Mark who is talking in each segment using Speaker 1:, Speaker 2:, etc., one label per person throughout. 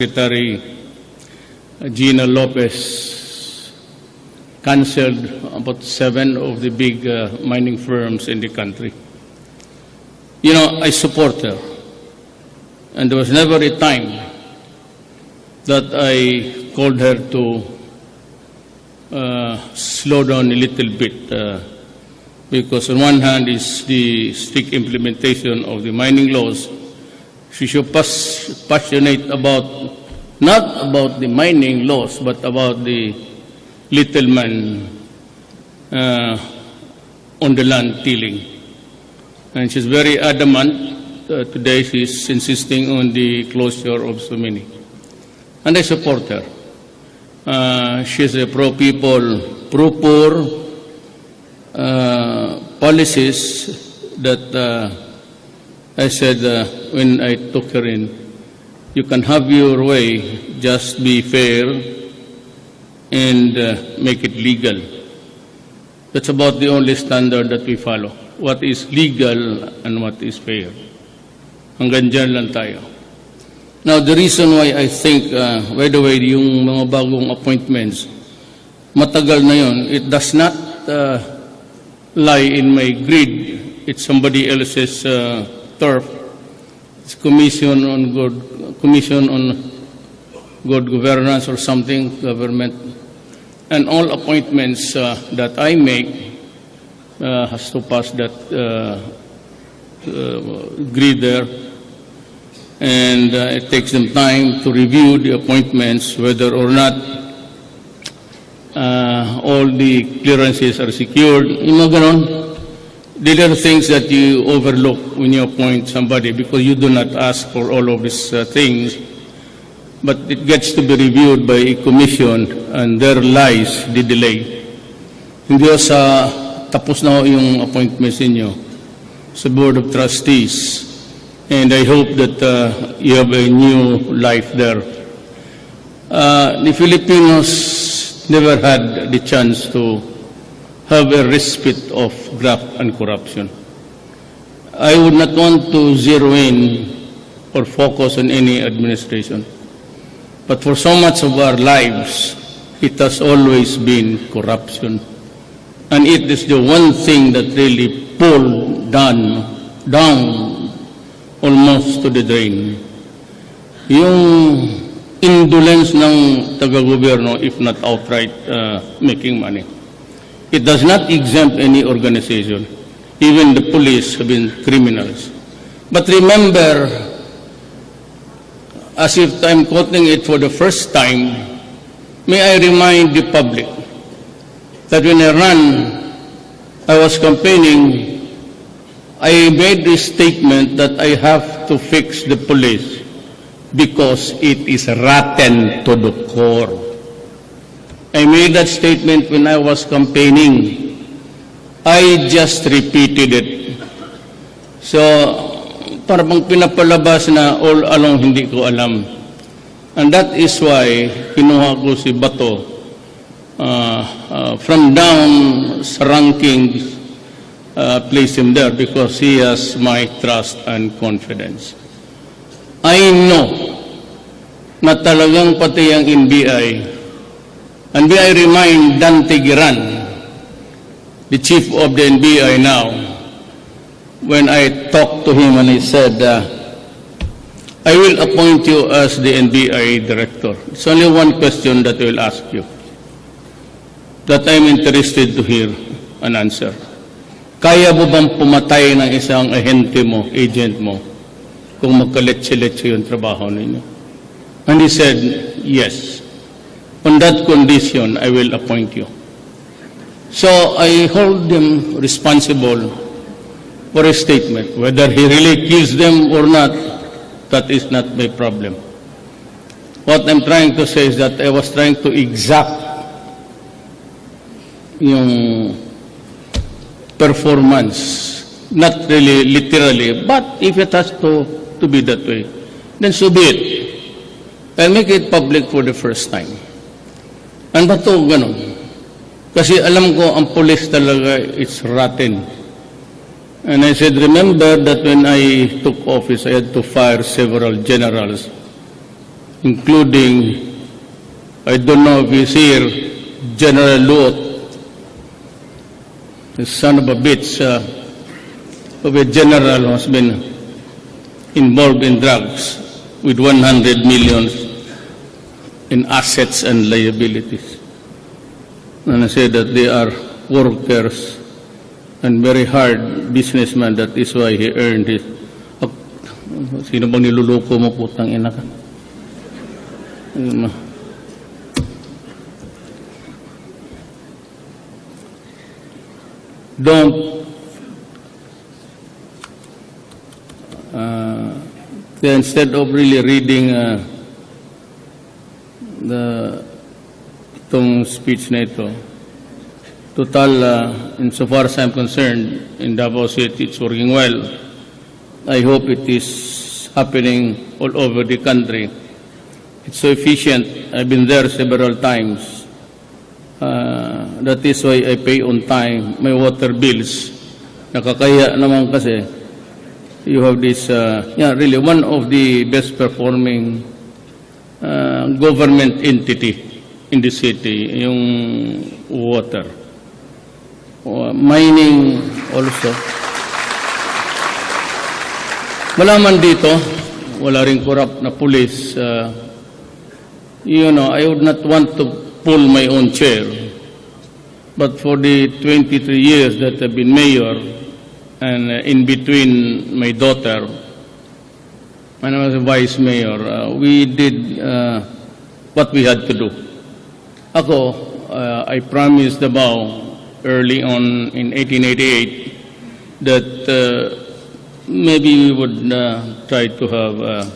Speaker 1: Secretary Gina Lopez canceled about 7 of the big mining firms in the country. You know, I support her. And there was never a time that I called her to slow down a little bit because on one hand is the strict implementation of the mining laws. She should passionate about, not about the mining laws, but about the little man on the land tilling. And she's very adamant. Today she's insisting on the closure of so many. And I support her. She's a pro-people, pro-poor policies that I said when I took her in, you can have your way, just be fair and make it legal. That's about the only standard that we follow. What is legal and what is fair. Hanggang dyan lang tayo. Now, the reason why I think, by the way, yung mga bagong appointments, matagal na yun, it does not lie in my grid. It's somebody else's turf. It's Commission on Good Governance or something, government. And all appointments that I make has to pass that grid there. And it takes them time to review the appointments, whether or not all the clearances are secured. You know, ganon. There are things that you overlook when you appoint somebody because you do not ask for all of these things. But it gets to be reviewed by a commission, and there lies the delay. Hindi sa tapos na yung appointments ninyo sa Board of Trustees. And I hope that you have a new life there. The Filipinos never had the chance to have a respite of graft and corruption. I would not want to zero in or focus on any administration. But for so much of our lives, it has always been corruption. And it is the one thing that really pulled down almost to the drain. Yung indolence ng taga-gobyerno, if not outright making money. It does not exempt any organization. Even the police have been criminals. But remember, as if I'm quoting it for the first time, may I remind the public that when I was campaigning, I made this statement that I have to fix the police because it is rotten to the core. I made that statement when I was campaigning. I just repeated it. So, parang pinapalabas na all along hindi ko alam. And that is why kinuha ko si Bato from down sa rankings, place him there because he has my trust and confidence. I know na talagang pati ang NBI. And may I remind Dante Giran, the chief of the NBI now, when I talked to him and I said, I will appoint you as the NBI director. It's only one question that I will ask you, that I'm interested to hear an answer. Kaya mo bang pumatay ng isang ahente mo, agent mo, kung magkaletse-letse yung trabaho ninyo? And he said, yes. On that condition, I will appoint you. So I hold him responsible for a statement. Whether he really kills them or not, that is not my problem. What I'm trying to say is that I was trying to exact yung performance, not really literally, but if it has to be that way, then so be it. I'll make it public for the first time. And ba't to ganun? Kasi alam ko ang police talaga, it's rotten. And I said, remember that when I took office, I had to fire several generals including, I don't know if he's here, General Luot, the son of a bitch, of a general who has been involved in drugs with 100 million in assets and liabilities. And I say that they are workers and very hard businessman. That is why he earned his... Sino bang niluluko mo, putang ina ka? Don't instead of really reading itong speech na ito, total, insofar as I'm concerned, in Davao City, it's working well. I hope it is happening all over the country. It's so efficient. I've been there several times. That is why I pay on time my water bills. Nakakaya naman kasi you have this, really one of the best performing government entity in the city, yung water. Mining also. Wala man dito, wala rin corrupt na police. I would not want to pull my own chair. But for the 23 years that I've been mayor, and in between my daughter, when I was a vice mayor, we did what we had to do. Ako, I promised Davao early on in 1888 that maybe we would try to have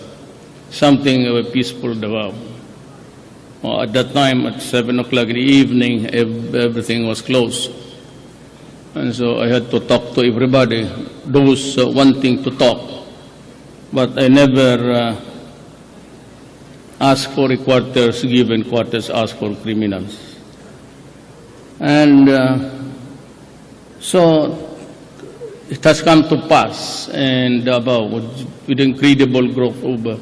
Speaker 1: something of a peaceful Davao. At that time, at 7 o'clock in the evening, everything was closed. And so I had to talk to everybody, those wanting to talk. But I never asked for a quarters, given quarters, asked for criminals. And so it has come to pass, and about with incredible growth over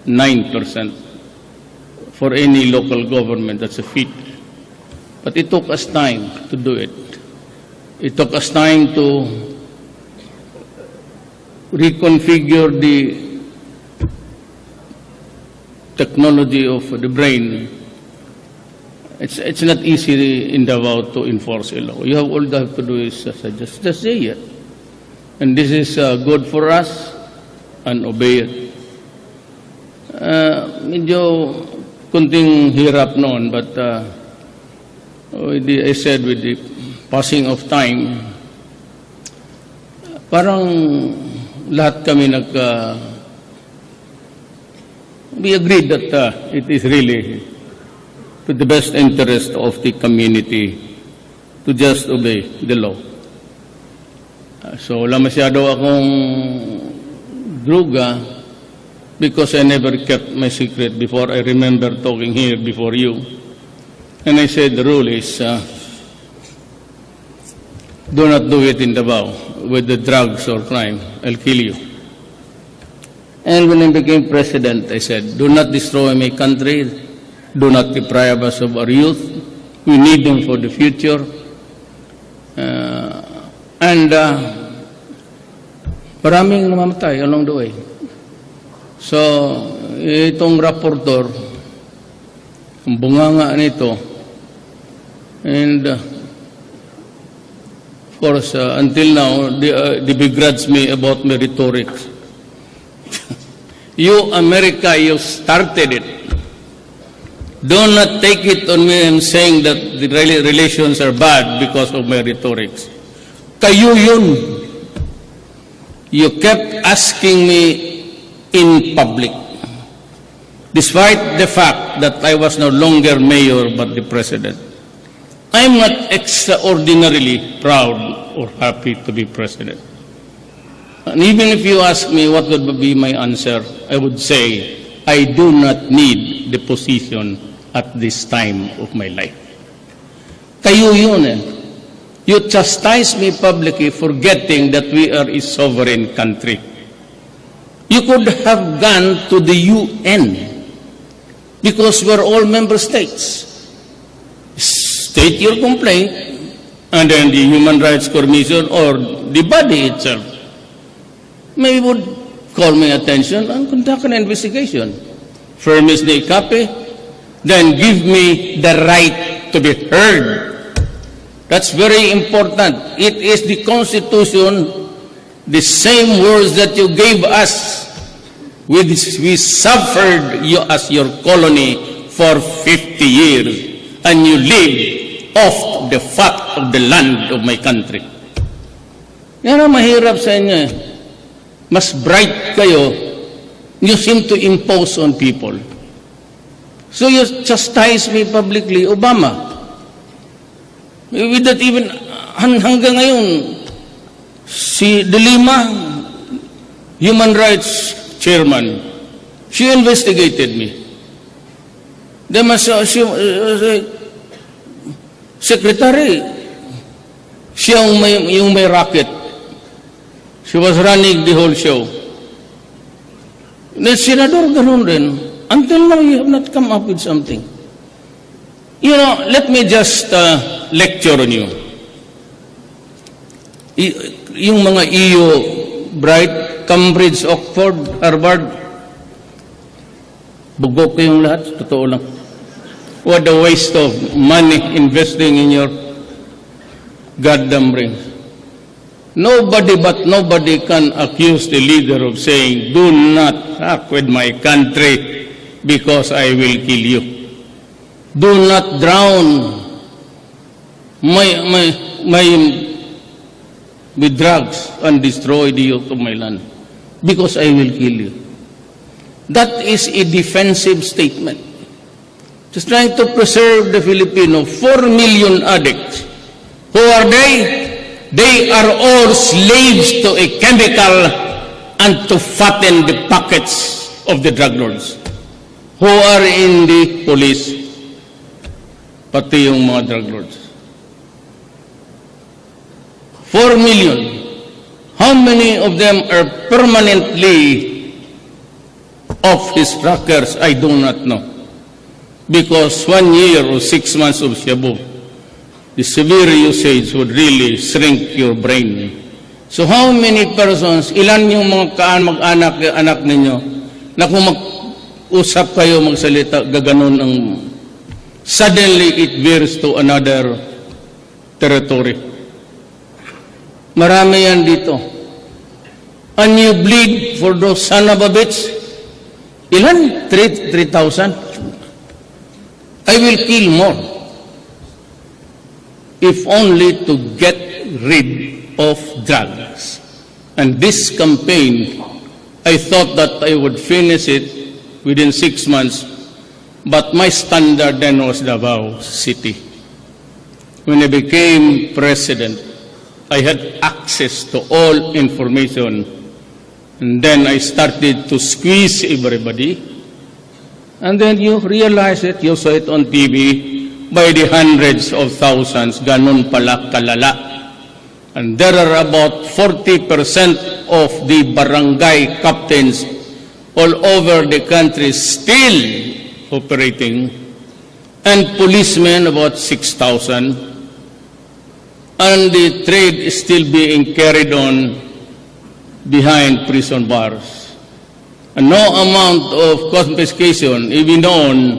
Speaker 1: 9% for any local government. That's a feat. But it took us time to do it. It took us time to reconfigure the technology of the brain. It's not easy in Davao to enforce a law. All you have to do is just say it. And this is good for us, and obey it. Medyo kunting hirap noon, but I said with the passing of time, parang lahat kami we agreed that it is really to the best interest of the community to just obey the law. So wala masyado akong druga because I never kept my secret before. I remember talking here before you, and I said the rule is do not do it in Davao with the drugs or crime. I'll kill you. And when I became president, I said, do not destroy my country. Do not deprive us of our youth. We need them for the future. And maraming namamatay along the way. So, itong rapporteur, ang bunganga nito, and of course, until now, they begrudge me about my rhetoric. You, America, you started it. Do not take it on me and saying that the relations are bad because of my rhetorics. Kayo yun. You kept asking me in public, despite the fact that I was no longer mayor but the president. I'm not extraordinarily proud or happy to be president. And even if you ask me what would be my answer, I would say, I do not need the position at this time of my life. Kayo yun eh. You chastise me publicly forgetting that we are a sovereign country. You could have gone to the UN because we're all member states. State your complaint, and then the Human Rights Commission or the body itself may would call my attention and conduct an investigation. Furnish the copy, then give me the right to be heard. That's very important. It is the Constitution, the same words that you gave us. We suffered you as your colony for 50 years, and you live off the fat of the land of my country. Yan ang mahirap sa inyo eh. Mas bright kayo, you seem to impose on people. So you chastise me publicly, Obama. With that even, hanggang ngayon, si De Lima, Human Rights Chairman, she investigated me. Then Secretary, siya yung may racket. She was running the whole show. The Senador, ganun rin. Until now, you have not come up with something. You know, let me just lecture on you. Yung mga EU, Bright, Cambridge, Oxford, Harvard, bugok kayong lahat, totoo lang. What a waste of money investing in your goddamn brains. Nobody can accuse the leader of saying, do not fuck with my country because I will kill you. Do not drown with drugs and destroy the youth of my land because I will kill you. That is a defensive statement. Just trying to preserve the Filipino 4 million addicts. Who are they? They are all slaves to a chemical and to fatten the pockets of the drug lords who are in the police, pati yung mga drug lords. 4 million. How many of them are permanently off his rockers? I do not know. Because 1 year or 6 months of shabu, the severe usage would really shrink your brain. So how many persons, ilan yung mga mag-anak ninyo, na kung mag-usap kayo, magsalita, gaganon ang, suddenly it veers to another territory. Marami yan dito. And you bleed for those son of a bitch. Ilan? 3,000? I will kill more. If only to get rid of drugs. And this campaign, I thought that I would finish it within 6 months, but my standard then was Davao City. When I became president, I had access to all information, and then I started to squeeze everybody, and then you realize it, you saw it on TV, by the hundreds of thousands, ganun pala kalala. And there are about 40% of the barangay captains all over the country still operating, and policemen about 6,000, and the trade is still being carried on behind prison bars. And no amount of confiscation, even known,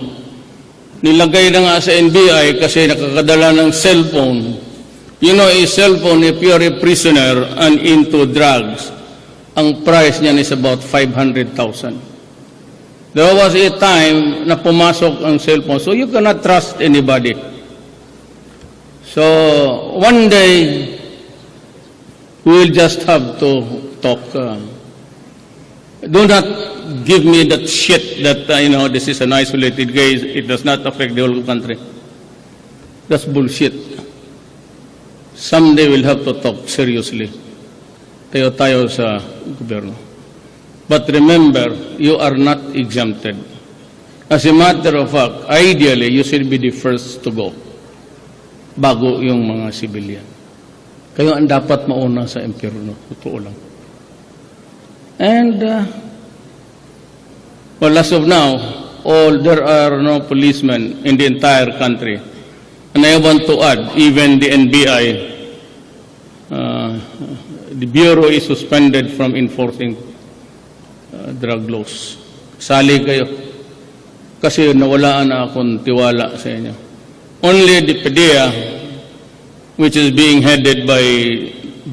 Speaker 1: nilagay na nga sa NBI kasi nakakadala ng cellphone. You know, a cellphone, if you're a prisoner and into drugs, ang price niyan is about 500,000. There was a time na pumasok ang cellphone, so you cannot trust anybody. So, one day, we'll just have to talk. Do not give me that shit that, this is an isolated case, it does not affect the whole country. That's bullshit. Someday we'll have to talk seriously. Tayo sa gobyerno. But remember, you are not exempted. As a matter of fact, ideally, you should be the first to go bago yung mga civilian. Kayo ang dapat mauna sa impyerno. Totoo lang. And, well, as of now, there are no policemen in the entire country. And I want to add, even the NBI, the Bureau is suspended from enforcing drug laws. Sali kayo. Kasi nawalaan na akong tiwala sa inyo. Only the PDEA, which is being headed by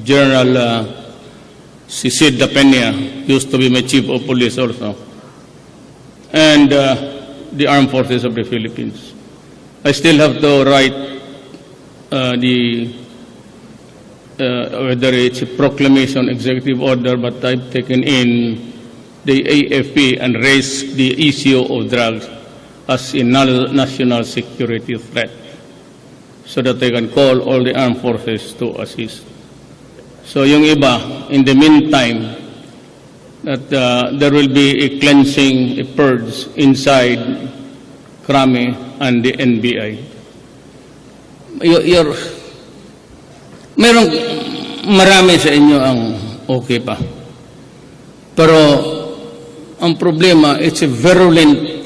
Speaker 1: General Cicid Dapena, used to be my chief of police also, and the Armed Forces of the Philippines. I still have to write whether it's a proclamation, executive order, but I've taken in the AFP and raised the issue of drugs as a national security threat, so that they can call all the armed forces to assist. So yung iba, in the meantime, that there will be a cleansing, a purge inside Krami and the NBI. Merong marami sa inyo ang okay pa. Pero ang problema, it's a virulent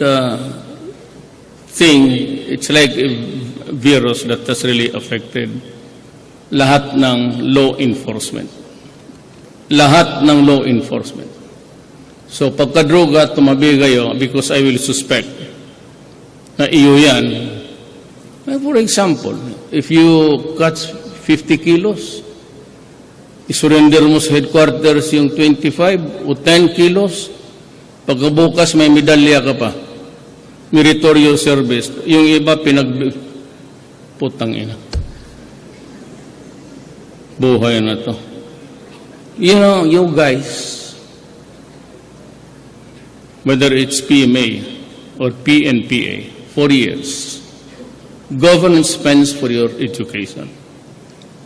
Speaker 1: thing. It's like a virus that has really affected lahat ng law enforcement. Lahat ng law enforcement. So pagkadruga, tumabi kayo because I will suspect na iyo yan. For example, if you catch 50 kilos, isurrender mo sa headquarters yung 25 o 10 kilos, pagkabukas may medalya ka pa. Meritorious service. Yung iba putang ina. Buhay na to. You know, you guys, whether it's PMA or PNPA, 4 years, government spends for your education.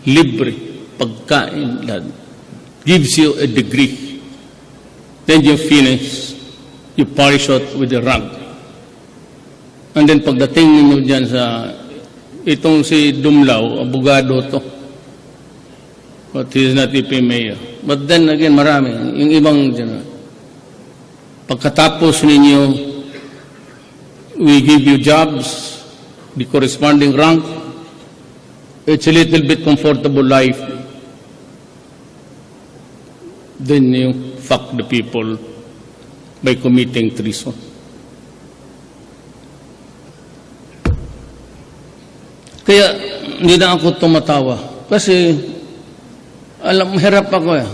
Speaker 1: Libre, pagkain, lahat. Gives you a degree. Then you finish, you polish out with a rank. And then pagdating ninyo dyan sa, itong si Dumlao, abogado to, but he is not a PMA. But then again, marami. Yung ibang dyan, pagkatapos ninyo, we give you jobs, the corresponding rank, it's a little bit comfortable life. Then you fuck the people by committing treason. Kaya hindi na ako tumatawa. Kasi alam, hirap ako eh.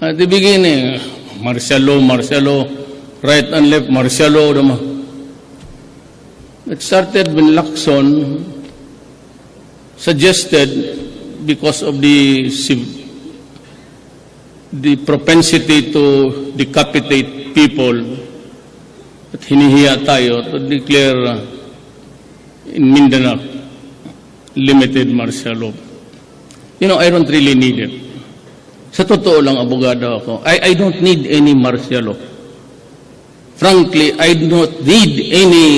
Speaker 1: At the beginning, martial law, right and left, martial law naman. It started when Lacson suggested, because of the propensity to decapitate people, at hinihiya tayo to declare in Mindanao limited martial law. You know, I don't really need it. Sa totoo lang, abogado ako. I don't need any martial law. Frankly, I don't need any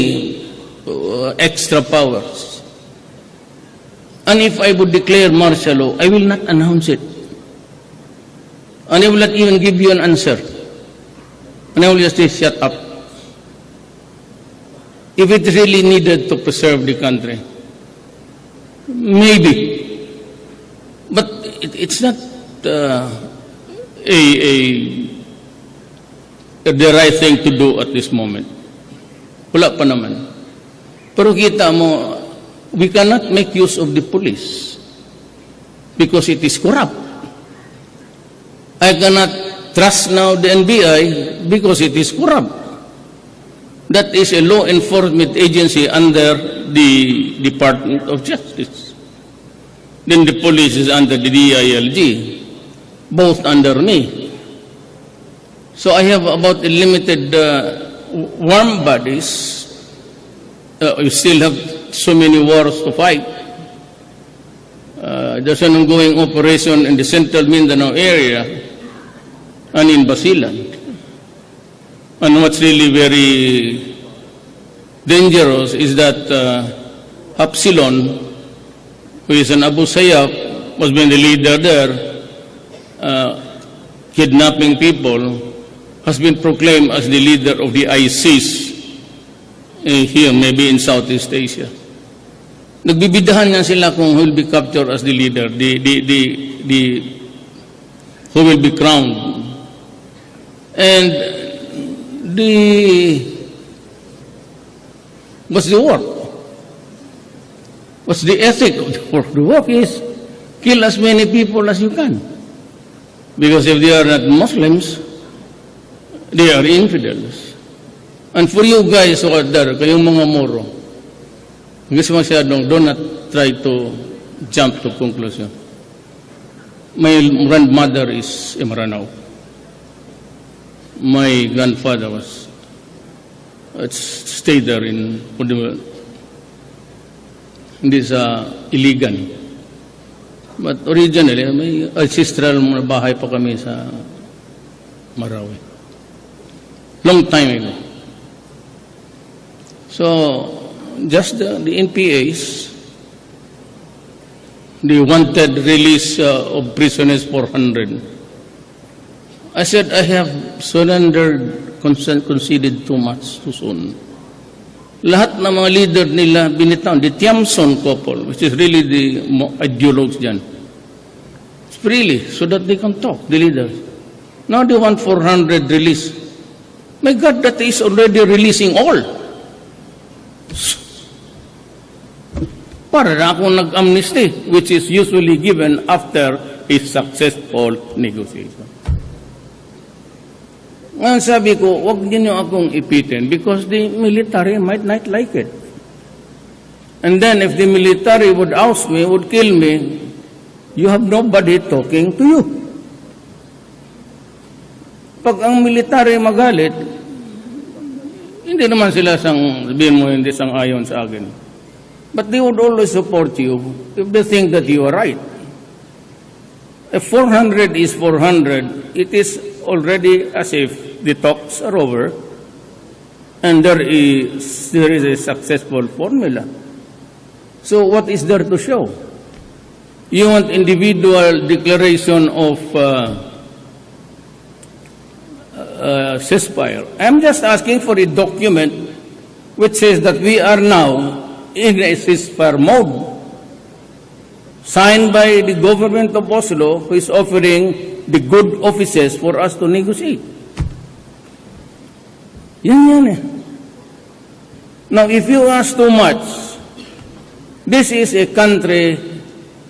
Speaker 1: extra powers. And if I would declare martial law, I will not announce it. And I will not even give you an answer. And I will just say, shut up. If it really needed to preserve the country, maybe. But it's not the right thing to do at this moment. Wala pa naman. Pero kita mo, we cannot make use of the police because it is corrupt. I cannot trust now the NBI because it is corrupt. That is a law enforcement agency under the Department of Justice. Then the police is under the DILG, both under me. So I have about a limited warm bodies. You still have so many wars to fight. There's an ongoing operation in the central Mindanao area and in Basilan. And what's really very dangerous is that Hapsilon, who is an Abu Sayyaf, was been the leader there, kidnapping people, has been proclaimed as the leader of the ISIS here, maybe in Southeast Asia. Nagbibidahan nga sila kung who will be captured as the leader, who will be crowned. And what's the work? What's the ethic of the work? The work is kill as many people as you can. Because if they are not Muslims, they are infidels. And for you guys who are there, kayong mga Moro, gusto masyadong, do not try to jump to conclusion. My grandmother is a Maranao. My grandfather stayed there in this Iligan. But originally, may ancestral bahay pa kami sa Marawi. Long time ago. So, just the NPAs, they wanted release of prisoners 400. I said, I have surrendered, conceded too much too soon. Lahat ng mga leader nila binitawan, the Tiamson couple, which is really the ideologues dyan. It's freely, so that they can talk, the leaders. Now they want 400 release. My God, that is already releasing all. Para na akong nag-amnesty, which is usually given after a successful negotiation. Ngayon sabi ko, wag niyo akong ipitin because the military might not like it. And then if the military would oust me, would kill me, you have nobody talking to you. Pag ang military magalit, hindi naman sila sabihin mo hindi sang-ayon sa akin. But they would always support you if they think that you are right. If 400 is 400, it is already as if the talks are over and there is a successful formula. So what is there to show? You want individual declaration of ceasefire. I'm just asking for a document which says that we are now in a ceasefire mode, signed by the government of Oslo, who is offering the good offices for us to negotiate. Yan eh. Now, if you ask too much, this is a country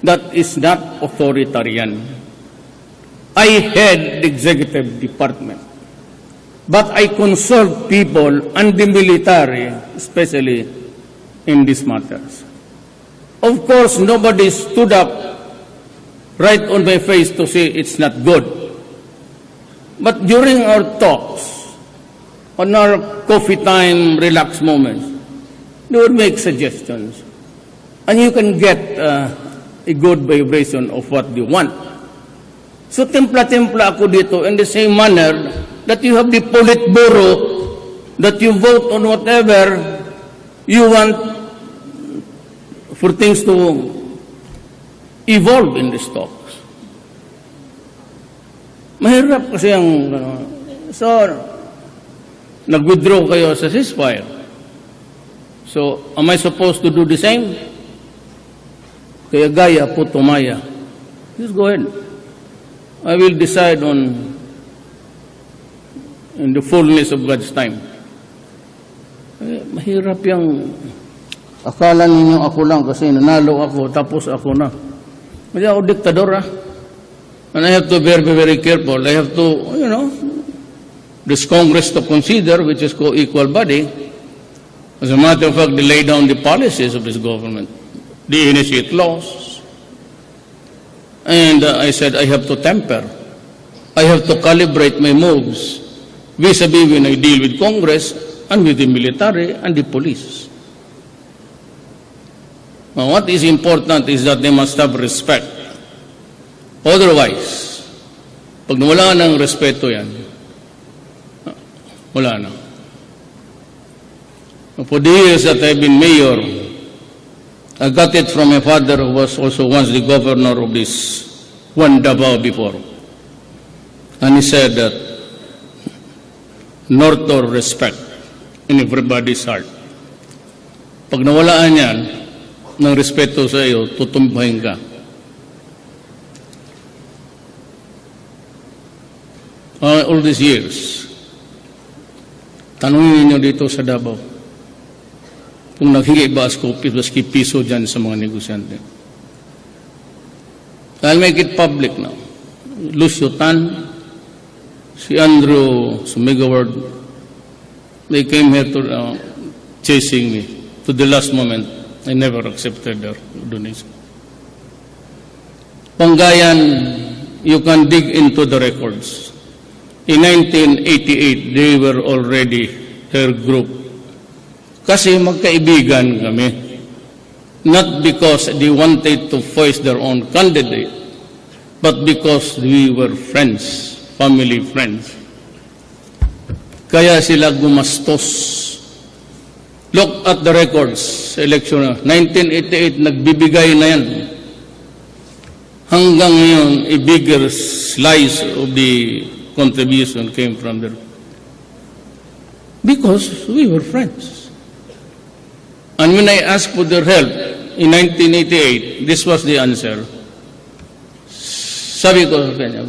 Speaker 1: that is not authoritarian. I head the executive department, but I consult people and the military, especially in these matters. Of course, nobody stood up right on my face to say it's not good. But during our talks, on our coffee time, relaxed moments, they would make suggestions. And you can get a good vibration of what they want. So, timpla-timpla ako dito in the same manner that you have the Politburo, that you vote on whatever you want for things to evolve in these talks. Mahirap kasi ang... So, nag-withdraw kayo sa ceasefire. So, am I supposed to do the same? Kaya gaya po tumaya. Just go ahead. I will decide in the fullness of God's time. Mahirap yung akala ninyo ako lang kasi nanalo ako tapos ako na. Hindi ako diktador And I have to be very, very careful. I have to, this Congress to consider, which is co-equal body. As a matter of fact, they lay down the policies of this government. They initiate laws. And I said, I have to temper. I have to calibrate my moves vis-a-vis when I deal with Congress and with the military and the police. Now, what is important is that they must have respect. Otherwise, pag wala ng respeto yan, wala na. For the years that I've been mayor, I got it from my father who was also once the governor of this one Davao before. And he said that north or respect in everybody's heart. Pag nawalaan yan ng respeto sa iyo, tutumbahin ka. All these years, tanungin niyo dito sa Davao, kung naghingi ba ako maski piso dyan sa mga negosyante. I'll make it public now. Lucio Tan, si Andrew Sumigaward, they came here to chasing me. To the last moment, I never accepted their donation. Panggayan, you can dig into the records. In 1988, they were already their group. Kasi magkaibigan kami. Not because they wanted to voice their own candidate, but because we were friends, family friends. Kaya sila gumastos. Look at the records sa election. 1988, nagbibigay na yan. Hanggang ngayon, a bigger slice of the contribution came from there. Because we were friends. And when I asked for their help in 1988, this was the answer. Sabi ko sa kanya,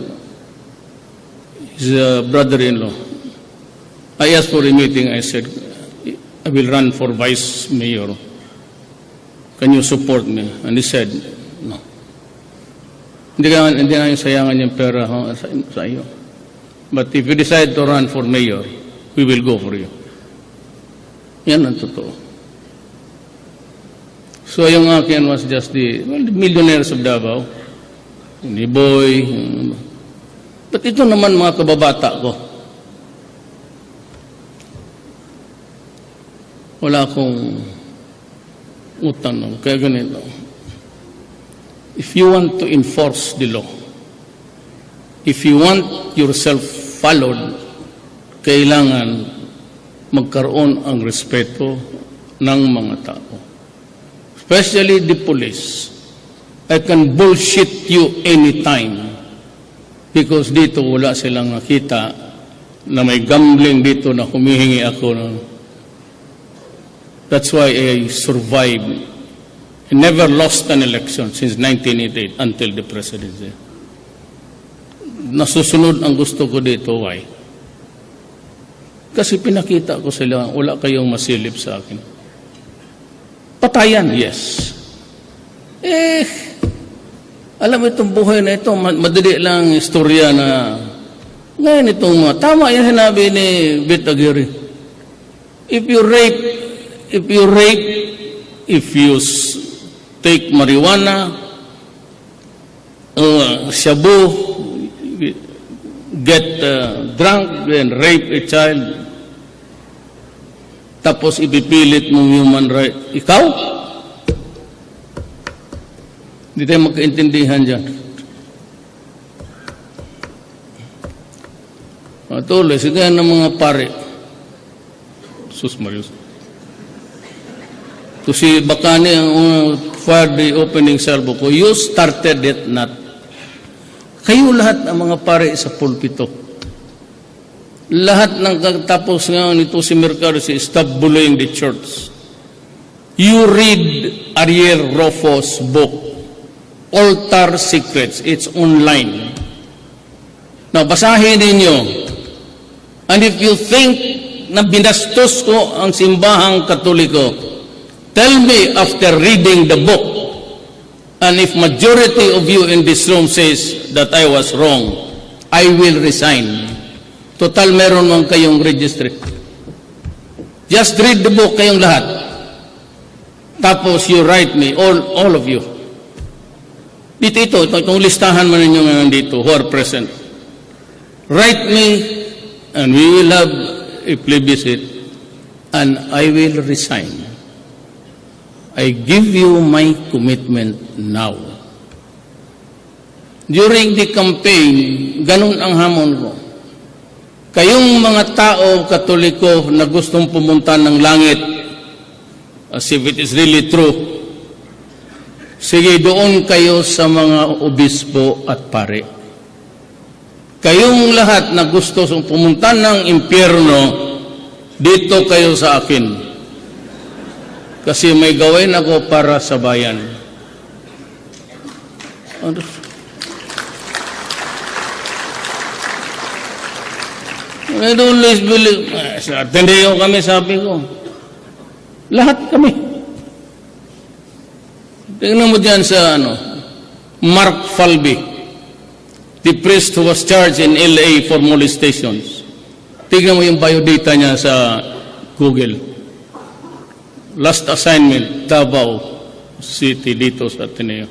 Speaker 1: his brother-in-law, I asked for a meeting. I said, I will run for vice mayor. Can you support me? And he said, no. Hindi na yung sayangan yung pera sa iyo. But if you decide to run for mayor, we will go for you. Yan ang totoo. So yung akin was just the millionaires of Davao, ni Boy. But ito naman mga kababata ko. Wala akong utang. Kaya ganito. If you want to enforce the law, if you want yourself followed, kailangan magkaroon ang respeto ng mga tao. Especially the police. I can bullshit you anytime because dito wala silang nakita na may gambling dito na humihingi ako. That's why I survived. I never lost an election since 1988 until the presidency. Nasusunod ang gusto ko dito. Why? Kasi pinakita ko sila, wala kayong masilip sa akin. Patayan, yes. Alam mo itong buhay na ito, madali lang istorya na ngayon itong mga, tama yung sinabi ni Beth Aguirre. If you rape, if you take marijuana, shabu, get drunk and rape a child, tapos ipipilit mong human right, ikaw? Hindi tayo magkaintindihan dyan. Tuloy, sige ng mga pare. Sus Marius. To si Bacani ang fired the opening salvo ko, you started it not. Kayo lahat ang mga pare sa pulpito. Lahat ng tapos nga nito si Mercado, stop bullying the church. You read Ariel Rofo's book, Altar Secrets. It's online. Now, basahin ninyo. And if you think na binastos ko ang simbahang Katoliko, tell me after reading the book, and if majority of you in this room says that I was wrong, I will resign. Total meron man kayong registry. Just read the book kayong lahat. Tapos you write me, all of you. Itong listahan man ninyo ngayon dito who are present. Write me, and we will have a plebiscite, and I will resign. I give you my commitment now. During the campaign, ganun ang hamon ko. Kayong mga tao, Katoliko, na gustong pumunta ng langit, as if it is really true, sige, doon kayo sa mga obispo at pare. Kayong lahat na gusto pumunta ng impyerno, dito kayo sa akin. Kasi may gawin ako para sa bayan. Ano? I don't always believe. Sa Ateneo kami, sabi ko. Lahat kami. Tingnan mo dyan sa Mark Falby, the priest who was charged in LA for molestations. Tingnan mo yung biodata niya sa Google. Last assignment, Davao City, dito sa Ateneo.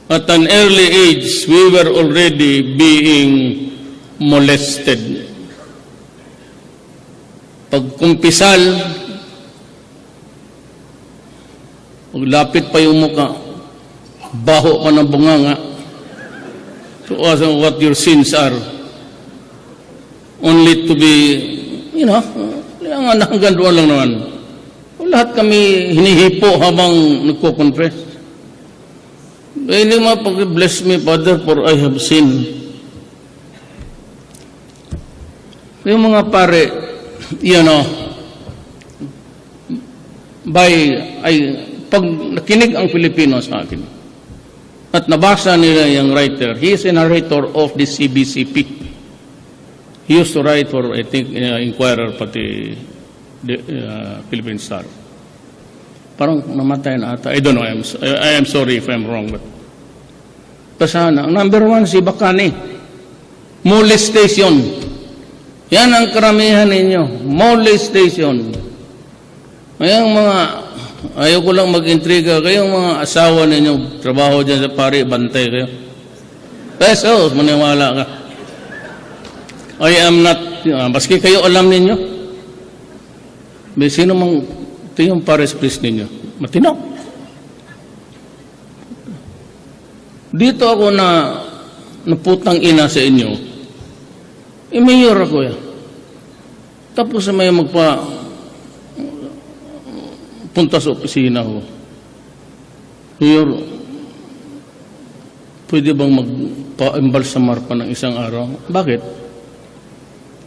Speaker 1: At an early age, we were already being molested. Pagkumpisal, paglapit pa yung muka, baho pa ng bunganga. To ask what your sins are. Only to be, hanggang doon lang naman. Lahat kami hinihipo habang nagko-confess. Hindi bless me, Father, for I have sinned. Yung mga pare, pag nakinig ang Pilipino sa akin, at nabasa nila yung writer, he is a narrator of the CBCP. He used to write for, I think, Inquirer, pati Philippine Star. Parang namatay na ata. I don't know. I am sorry if I'm wrong. But pasana. Number 1, si Bacani. Molestation. Yan ang karamihan ninyo. Molestation. Ngayong mga, ayaw ko lang mag-intriga. Kayong mga asawa ninyo, trabaho dyan sa pari, bantay kayo. Pesos, maniwala ka. I am not, baski kayo alam ninyo. May sino mang, ito yung pares priest ninyo. Matino. Dito ako naputang ina sa inyo. Mayor ako yan. Tapos may punta sa opisina ko. Mayor, pwede bang magpa-embalsamar pa ng isang araw? Bakit?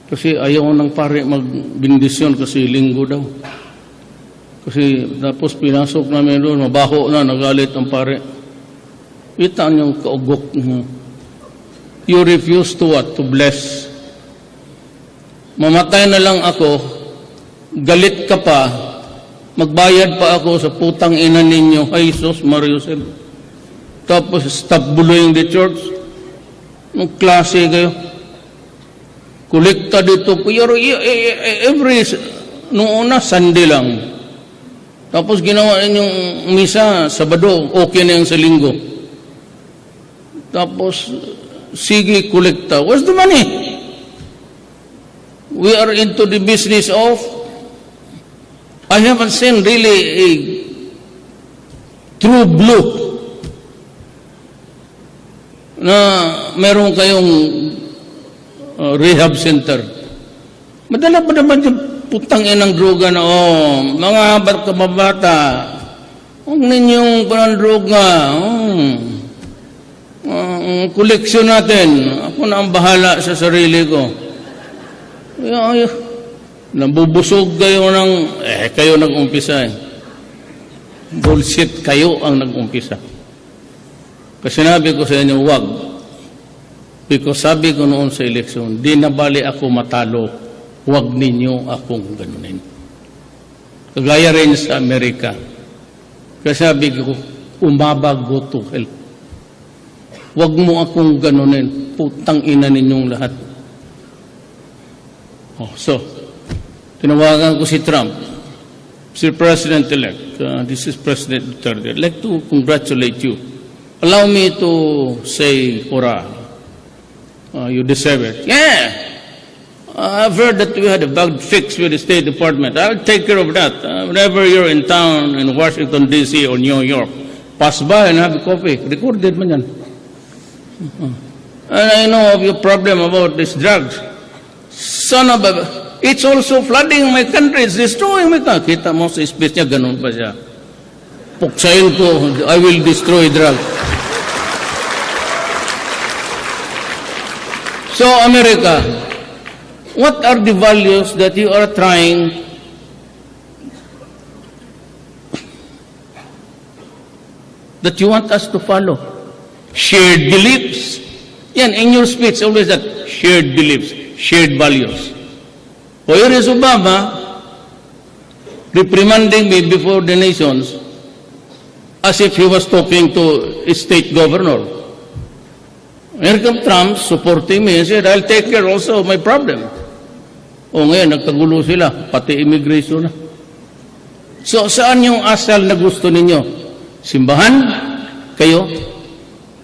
Speaker 1: Kasi ayaw ng pare magbindisyon kasi linggo daw. Kasi tapos pinasok namin doon, mabaho na, nagalit ang pare. Itaan yung kaugok. You refuse to what? To bless. Mamatay na lang ako, galit ka pa, magbayad pa ako sa putang ina ninyo, Jesus, Mariusel. Tapos stop bullying the church. Anong klase kayo? Kolekta dito. Noong una, Sunday lang. Tapos ginawa ninyong misa, Sabado, okay na yung sa linggo. Tapos, sige, kolekta. Where's the money? We are into the business of, I haven't seen really a true blue na meron kayong rehab center. Madala pa naman yung putang inang droga na, mga kababata, huwag ninyong panandroga, koleksyon natin, ako na ang bahala sa sarili ko. Nabubusog kayo kayo nag-umpisa Bullshit, kayo ang nag-umpisa. Kasi sinabi ko sa inyo, wag. Because sabi ko noon sa eleksyon, di na bali ako matalo, huwag ninyo akong ganunin. Kagaya rin sa Amerika. Kasi sabi ko, umabag, go to hell. Huwag mo akong ganunin, putang ina ninyong lahat. So, tinawagan ko si Trump, Sir President-elect, this is President Duterte. I'd like to congratulate you. Allow me to say, hurrah. You deserve it. Yeah. I've heard that you had a bug fix with the State Department. I'll take care of that. Whenever you're in town in Washington, D.C. or New York, pass by and have a coffee. Recorded man yan. And I know of your problem about these drugs. Son of a... It's also flooding my country. It's destroying my country. Kita mo sa speech niya, ganun pa siya. Puksayin ko, I will destroy drugs. So, America, what are the values that you are trying that you want us to follow. Shared beliefs. Yan, in your speech, always that shared beliefs, shared values. O here is Obama reprimanding me before the nations as if he was talking to a state governor. Here comes Trump supporting me and said, I'll take care also of my problem. O ngayon, nagkagulo sila, pati immigration na. So, saan yung asal na gusto ninyo? Simbahan? Kayo?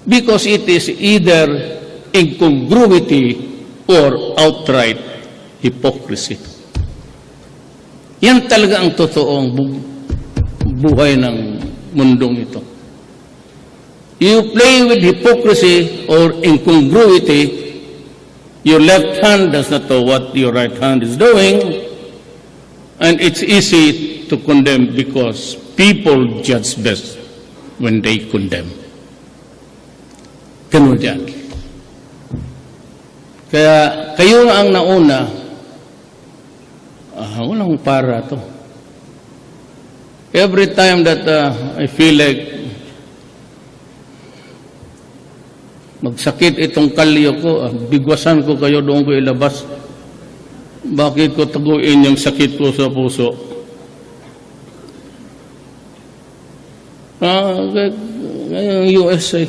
Speaker 1: Because it is either incongruity or outright hypocrisy. Yan talaga ang totoong buhay ng mundong ito. You play with hypocrisy or incongruity, your left hand does not know what your right hand is doing, and it's easy to condemn because people judge best when they condemn. Ganun yan. Kaya kayo ang nauna, walang para to. Every time that I feel like magsakit itong kalyo ko, bigwasan ko kayo, doon ko ilabas. Bakit ko taguin yung sakit ko sa puso? Ngayong USA,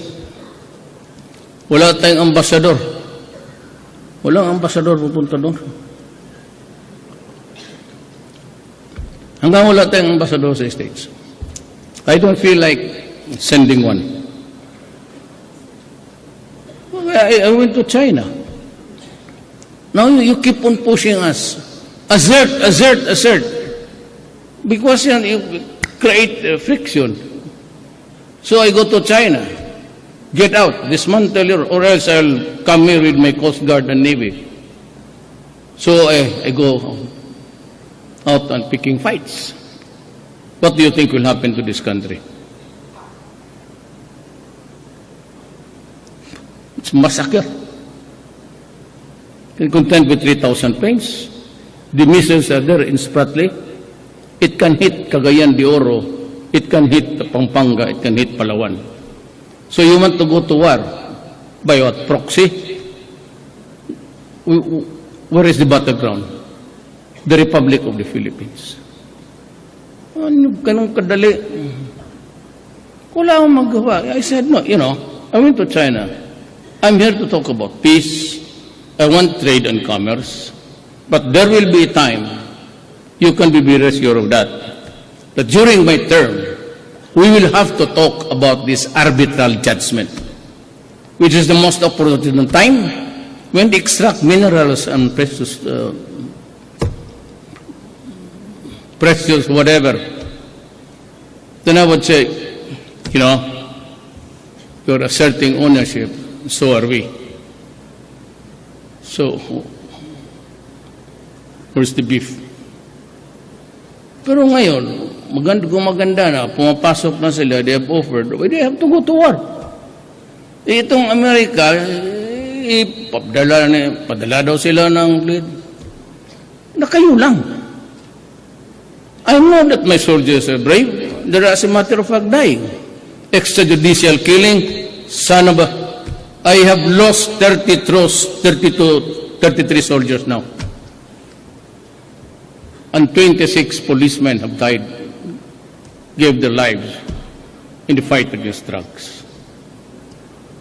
Speaker 1: wala tayong ambasador. Walang ambasador pupunta doon. Hanggang wala tayong ambasador sa States. I don't feel like sending one. I went to China. Now you keep on pushing us. Assert. Because you create friction. So I go to China. Get out, dismantle or else I'll come here with my Coast Guard and Navy. So I go out and picking fights. What do you think will happen to this country? It's massacre. Can contend with 3,000 planes. The missiles are there in Spratly. It can hit Cagayan de Oro. It can hit Pampanga. It can hit Palawan. So you want to go to war by what? Proxy? Where is the battleground? The Republic of the Philippines. Ano ganun kadali? Wala akong magawa. I said, no, I went to China. I'm here to talk about peace. I want trade and commerce. But there will be a time, you can be very sure of that during my term, we will have to talk about this arbitral judgment, which is the most opportune time when they extract minerals and precious whatever. Then I would say, you're asserting ownership, so are we. So, where's the beef? Pero ngayon, maganda na, pumapasok na sila, they have offered, they have to go to war. Itong Amerika, padala daw sila ng lead. Na kayo lang. I know that my soldiers are brave. They're as a matter of fact dying. Extrajudicial killing, son of a... I have lost 33 soldiers now. And 26 policemen have died, gave their lives in the fight against drugs.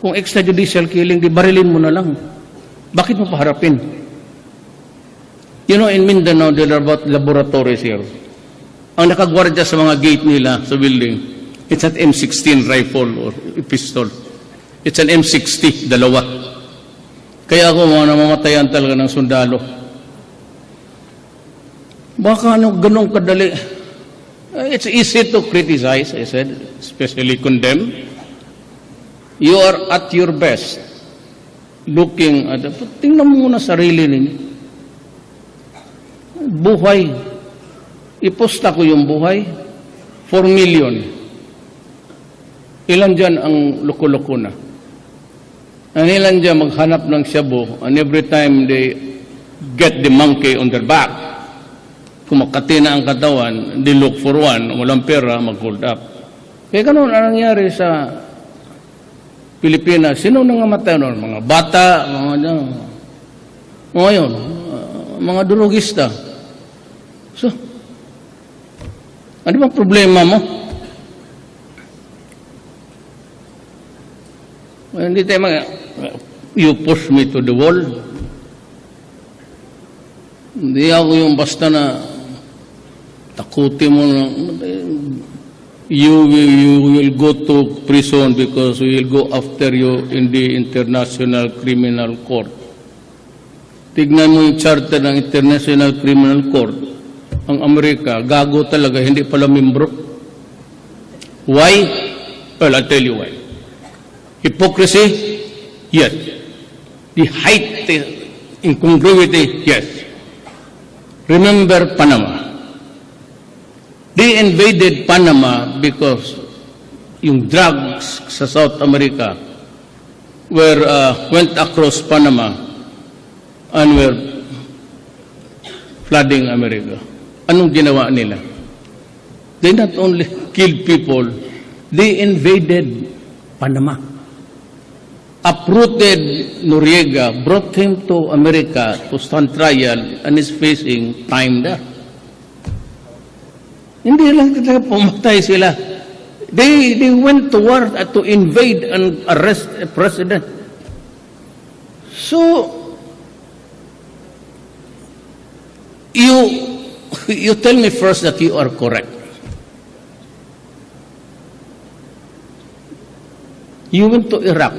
Speaker 1: Kung extrajudicial killing, di barilin mo na lang. Bakit mo paharapin? In Mindanao, there are about laboratories here. Ang nakagwardya sa mga gate nila sa building, it's an M16 rifle or pistol. It's an M60, dalawa. Kaya ako mga namamatayan talaga ng sundalo. Baka ganun kadali. It's easy to criticize, I said, especially condemn. You are at your best looking at tingnan mo muna sarili ninyo. Buhay. Iposta ko yung buhay. 4 million. Ilan dyan ang loko-loko na? Ang ilan dyan maghanap ng shabu, and every time they get the monkey on their back, kumakati na ang katawan, they look for one, walang pera, mag-hold up. Kaya ganun ang nangyari sa Pilipinas. Sino nangamatay noon? Mga bata, mga durugista. So, ano bang problema mo? Hindi tayo you push me to the wall. Hindi ako yung basta na takutin mo na you will go to prison because we will go after you in the International Criminal Court. Tignan mo yung charter ng International Criminal Court. Ang Amerika, gago talaga, hindi pala membro. Why? Well, I'll tell you why. Hypocrisy? Yes. The height, incongruity? Yes. Remember Panama. They invaded Panama because yung drugs sa South America went across Panama and were flooding America. Anong ginawa nila? They not only killed people, they invaded Panama. Uprooted Noriega, brought him to America to stand trial and is facing time there. Hindi lang talaga pumatay sila. They went to war to invade and arrest a president. So, you tell me first that you are correct. You went to Iraq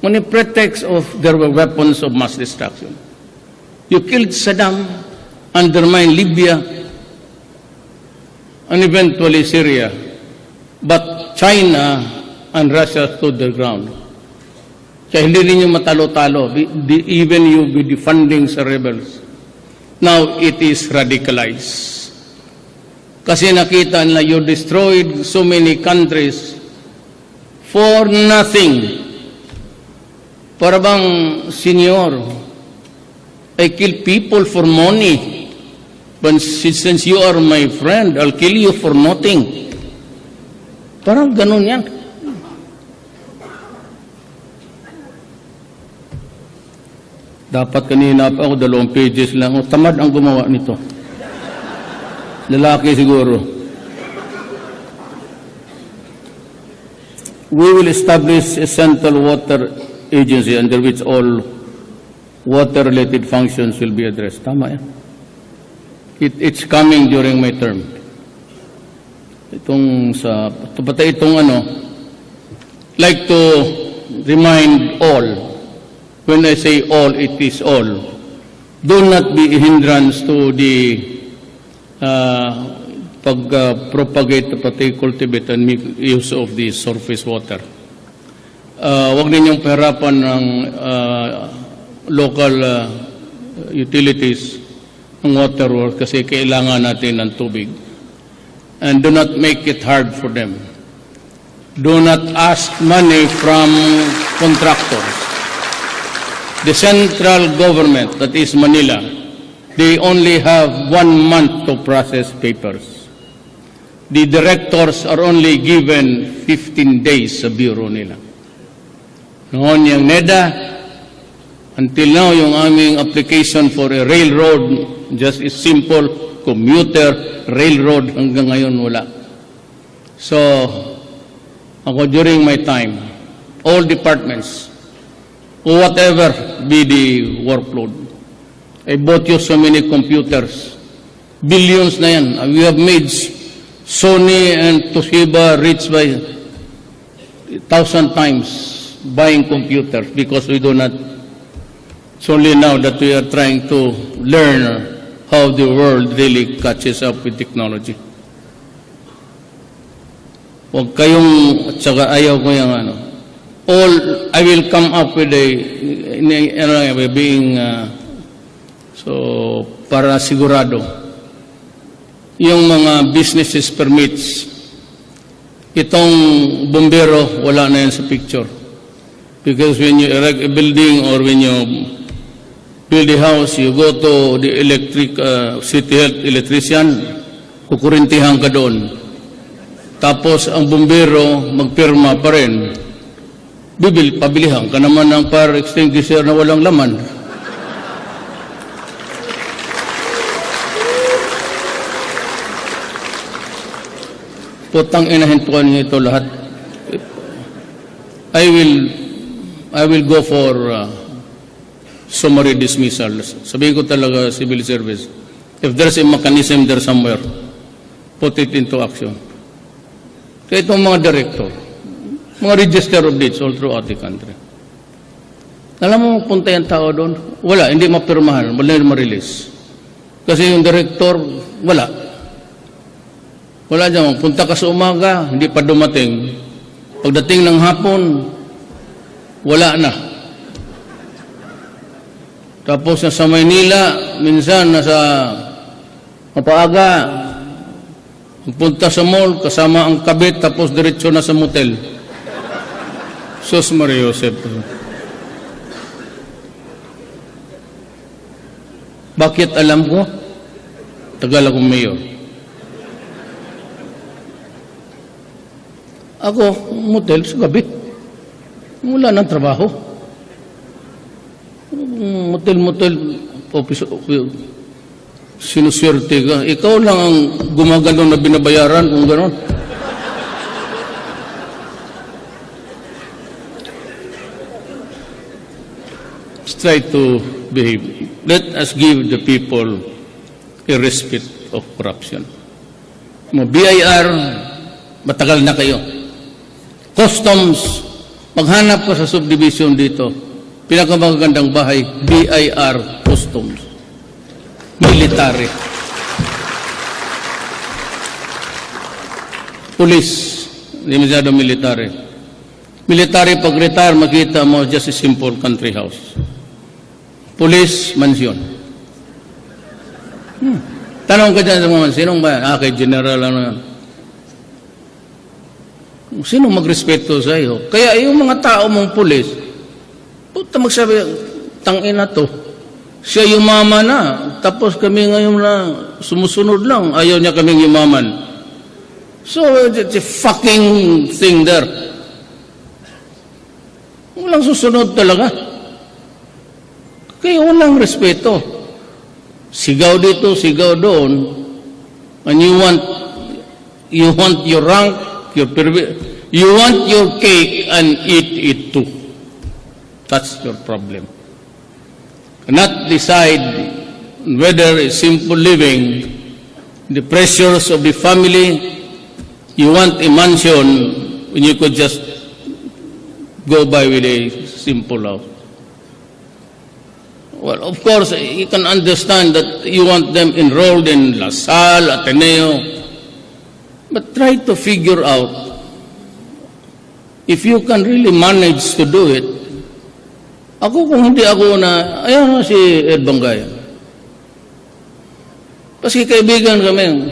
Speaker 1: on a pretext of there were weapons of mass destruction. You killed Saddam, undermined Libya, and eventually Syria. But China and Russia stood their ground. Kaya hindi ninyo matalo-talo, even you be defunding sa rebels. Now it is radicalized. Kasi nakita na you destroyed so many countries for nothing. Para bang, Senyor, I kill people for money. But since you are my friend, I'll kill you for nothing. Parang ganun yan. Dapat kanina pa ako 2 pages lang. O, tamad ang gumawa nito. Lalaki siguro. We will establish a central water agency under which all water-related functions will be addressed. Tama yan. It's coming during my term. Like to remind all, when I say all, it is all. Do not be a hindrance to the pag-propagate, pati cultivate and make use of the surface water. Huwag ninyong pahirapan ng local utilities ng water works kasi kailangan natin ng tubig. And do not make it hard for them. Do not ask money from contractors. The central government, that is Manila, they only have 1 month to process papers. The directors are only given 15 days sa bureau nila. Noon yung NEDA, until now yung aming application for a railroad, just is simple, commuter, railroad, hanggang ngayon wala. So, ako during my time, all departments, whatever be the workload, I bought you so many computers, billions na yan. We have made Sony and Toshiba rich by 1,000 times buying computers because we do not. It's only now that we are trying to learn how the world really catches up with technology. Huwag kayong, at saka ayaw ko yung ano. All, I will come up with so, para sigurado. Yung mga businesses permits, itong bombero, wala na yan sa picture. Because when you erect a building or when you build a house, you go to the city health electrician, kukurintihan ka doon. tapos ang bumbero magpirma pa rin, pabilihan ka naman ng fire extinguisher na walang laman. Putang inahin po niyo ito lahat. I will go for summary dismissal. Sabihin ko talaga, civil service, if there's a mechanism there somewhere, put it into action. Kaya itong mga director, mga register of deeds all throughout the country. Alam mo, punta yung tao doon? Wala, hindi mapirmahan, wala yung ma-release. Kasi yung director, wala. Wala dyan, punta ka sa umaga, hindi pa dumating. Pagdating ng hapon, wala na. Tapos sa Maynila, minsan nasa mapaaga, punta sa mall, kasama ang kabit, tapos diretso na sa motel. Sus Maria Josep. Bakit alam ko? Tagal akong mayor. Ako, motel sa gabi. Wala ng trabaho. Motel, office, sinuswerte ka. Ikaw lang ang gumagano na binabayaran kung gano'n. Let's try to behave. Let us give the people a respite of corruption. BIR, matagal na kayo. Customs, maghanap ka sa subdivision dito. Pinakamagandang bahay, BIR Customs. Military. Police, hindi masyado military. Military, pag retire, makita mo, just a simple country house. Police, mansion. Tanong ka dyan sa mga sinong ba? Kay General, ano yan? Sino magrespeto sa iyo? Kaya yung mga tao mong pulis, puta magsabi, tangina to. Siya yumaman na. Tapos kami ngayon na sumusunod lang. Ayaw niya kaming yumaman. So, it's a fucking thing there. Walang susunod talaga. Kaya walang respeto. Sigaw dito, sigaw doon. And you want your rank, you want your cake and eat it too. That's your problem. Not decide whether it's simple living, the pressures of the family, you want a mansion when you could just go by with a simple house. Well, of course, you can understand that you want them enrolled in La Salle, Ateneo, but try to figure out if you can really manage to do it. Ako kung hindi ako na, ayan na si Ed Bangay. Kasi kaibigan kami.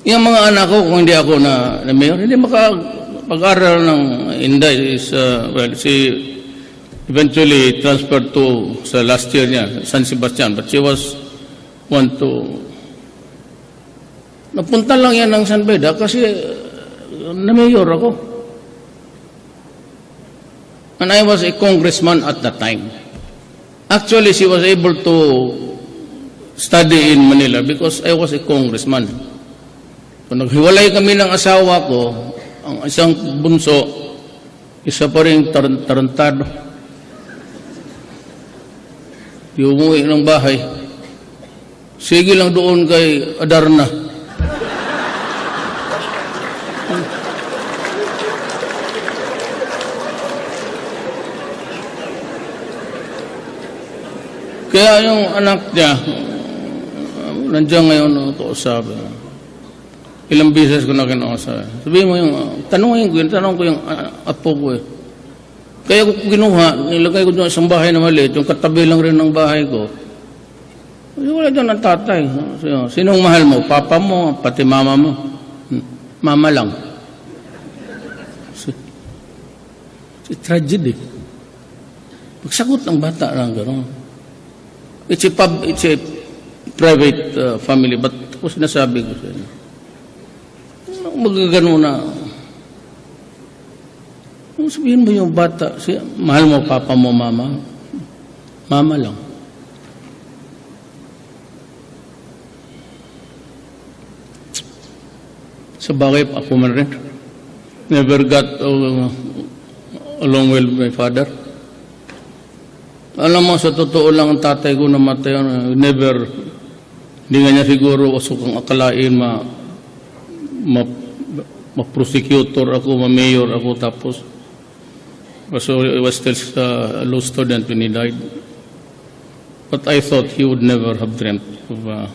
Speaker 1: Yung mga anak ko, kung hindi ako na mayor, hindi makapag-aral ng Inday. Well, she eventually transferred to sa last year niya, San Sebastian. But she was napunta lang yan ng San Beda kasi na-mayor ako. And I was a congressman at that time. Actually, she was able to study in Manila because I was a congressman. Kung naghiwalay kami ng asawa ko, ang isang bunso, isa pa rin tarantado. Yung umuwi ng bahay, sige lang doon kay Adarna. Kaya yung anak niya, nandiyan ngayon nakausap. Ilang beses ko na kinausap. Sabihin mo yung, tanong ko yung apo ko eh. Kaya ko kinuha, nilagay ko doon isang bahay na maliit, yung katabi lang rin ng bahay ko. Wala dyan ang tatay. Sinong mahal mo? Papa mo, pati mama mo? Mama lang. It's a tragedy. Pagsagot ng bata lang gano'n. It's a private family, but ako sinasabi ko sa inyo. Magagano na. Sabihin mo yung bata, mahal mo papa mo, mama? Mama lang. Sa bagay, ako man rin. Never got along well with my father. Alam mo, sa totoo lang, ang tatay ko namatay. Hindi nga niya siguro kung akalain ma-prosecutor ako, ma-mayor ako, tapos so I was still a law student when he died. But I thought he would never have dreamt of...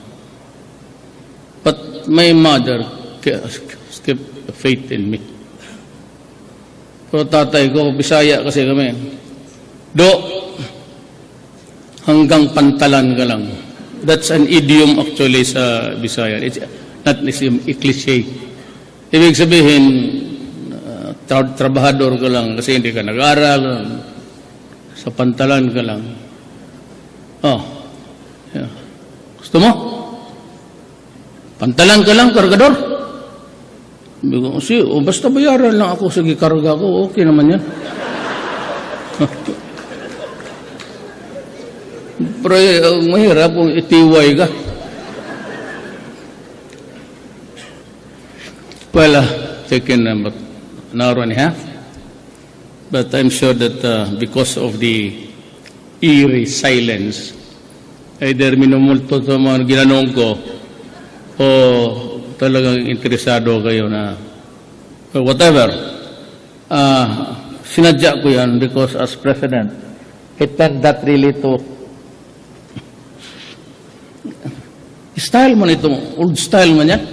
Speaker 1: but my mother kept faith in me. Pero tatay ko, Bisaya kasi kami. Hanggang pantalan ka lang. That's an idiom actually sa Bisaya. It's not a cliche. Ibig sabihin, trabahador ka lang kasi hindi ka nag-aral, sa pantalan ka lang. Oh, yeah. Gusto mo? Pantalan ka lang, kargador? Basta bayaran lang ako, sige karga ko, okay naman yan. Pero mahirap kung itiway ka. Well, taken about an hour and a half. But I'm sure that because of the eerie silence, either minumulto sa mga ginanong ko o talagang interesado kayo na whatever. Sinadya ko yan because as president, it meant that really to style man ito, old style man yan.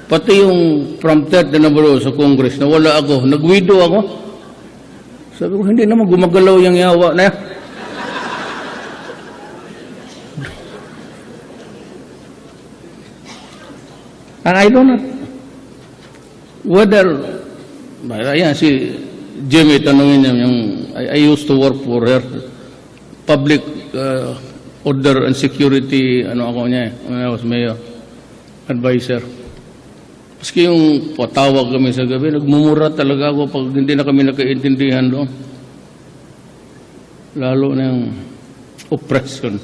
Speaker 1: Pati yung prompter na nabalo sa Congress na wala ako, nag-widow ako. Sabi ko, hindi naman gumagalaw yung yawa na yan. And I don't know whether, ayan, si Jimmy, tanongin niya, I used to work for her, public order and security, ano ako niya, when I was mayor, advisor. Maski yung patawag kami sa gabi, nagmumura talaga ako pag hindi na kami nakaintindihan doon. Lalo na yung oppression.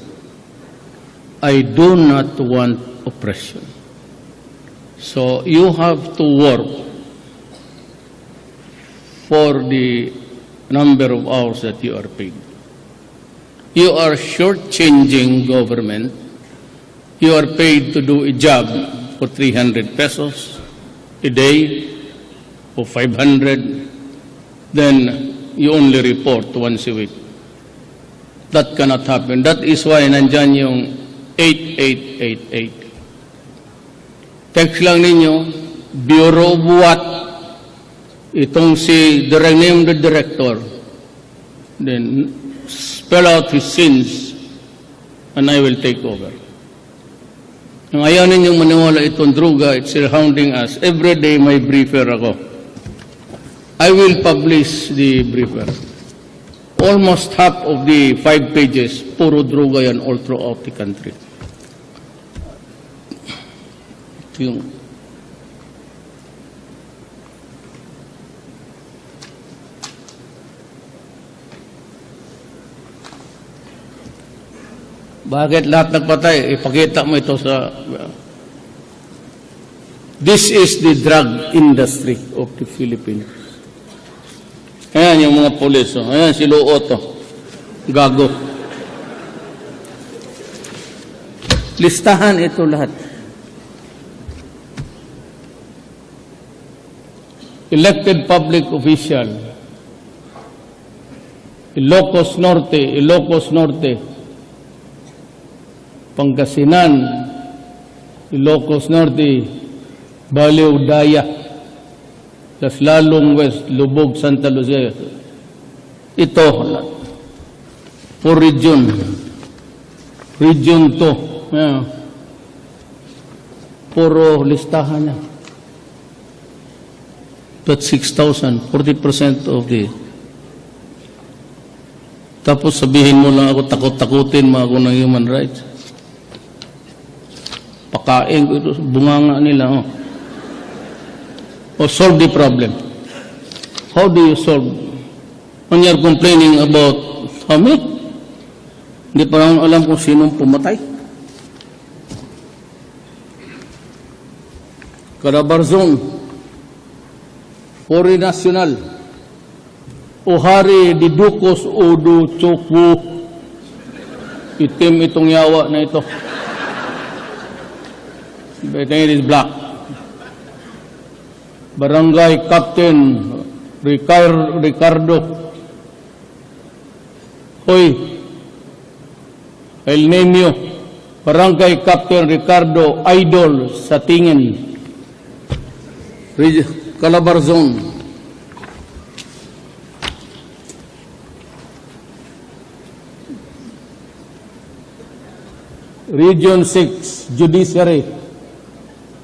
Speaker 1: I do not want oppression. So you have to work for the number of hours that you are paid. You are shortchanging government. You are paid to do a job for 300 pesos a day or 500, then you only report once a week. That cannot happen. That is why nandyan yung 8888. Text lang ninyo, Bureau of what? Itong si the name of the director. Then spell out his sins and I will take over. Nang ayaw ninyong maniwala itong druga, it's surrounding us. Every day may briefer ako. I will publish the briefer. Almost half of the 5 pages, puro druga yan all throughout the country. Ito yung bakit lahat nagpatay? Ipakita mo ito sa... This is the drug industry of the Philippines. Ayan yung mga polis. Oh. Ayan si Luoto. Gago. Listahan ito lahat. Elected public official. Ilocos Norte. Pangasinan, Ilocos Norte, Baliw, Daya, Laslalong West, Lubog, Santa Lucia. Ito, for region 2. Yeah. Puro listahan niya. That's 6,000, 40% of the... Tapos sabihin mo lang ako, takot-takutin mo ako ng human rights. Pakain ko ito, bunganga nila. Oh. or solve the problem. How do you solve? When you're complaining about Hami, hindi pa lang alam kung sinong pumatay. Calabarzon, Ori Nacional, Ohari Didukos Odo Chokwu. Itim itong yawa na ito. But it is black. Barangay Captain Ricardo Hoy El Nino, Barangay Captain Ricardo Idol sa tingin. Calabarzon. Region 6, Judiciary.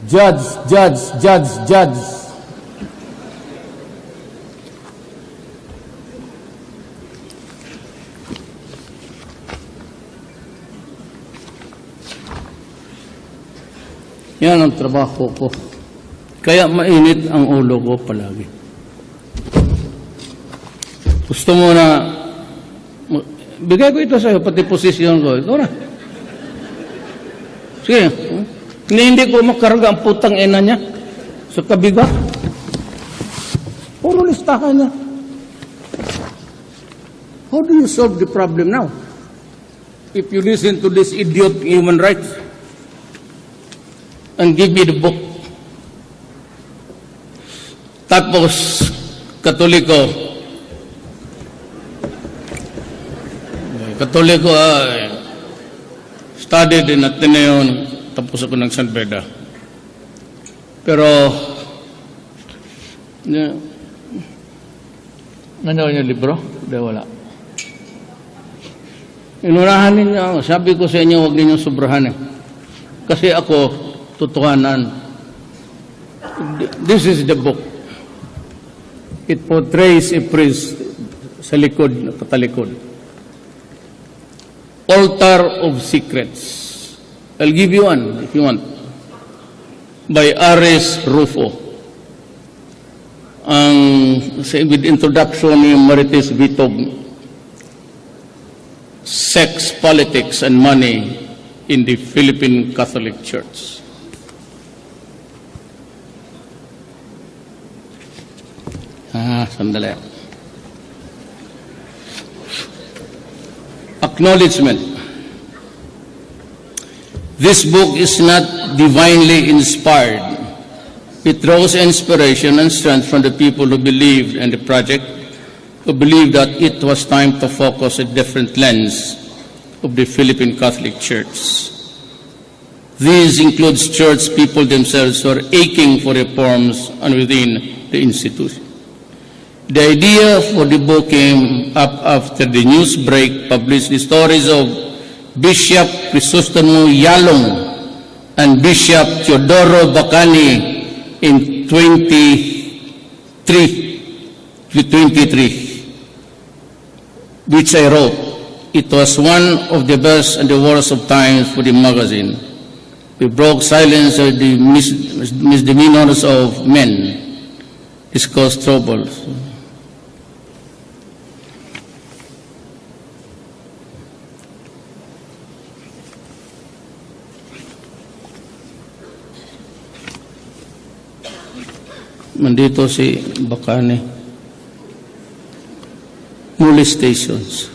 Speaker 1: Judge. Yan ang trabaho ko. Kaya mainit ang ulo ko palagi. Gusto mo na, bigay ko ito sa'yo, pati posisyon ko. Ito na. Sige. Hindi ko makarga ang putang ina niya sa kabiga. Puro listahan niya. How do you solve the problem now? If you listen to this idiot human rights and give me the book. Tapos, Katoliko studied in Ateneo, tapos ako ng San Beda. Pero, nanonood yung libro? Hindi, wala. Inunahan ninyo, sabi ko sa inyo, huwag ninyong sobrahan eh. Kasi ako, tutuhanan. This is the book. It portrays a priest sa likod, katalikod. Altar of Secrets. I'll give you one if you want. By Ares Rufo. With introduction ni Marites Vitog. Sex, Politics, and Money in the Philippine Catholic Church. Sandali. Acknowledgement. This book is not divinely inspired. It draws inspiration and strength from the people who believed in the project, who believed that it was time to focus a different lens of the Philippine Catholic Church. These includes church people themselves who are aching for reforms and within the institution. The idea for the book came up after the news break published the stories of Bishop Crisostomo Yalong and Bishop Teodoro Bacani in 23, which I wrote. It was one of the best and the worst of times for the magazine. We broke silence of the misdemeanors of men. This caused trouble. Nandito si Bacani. Molestations.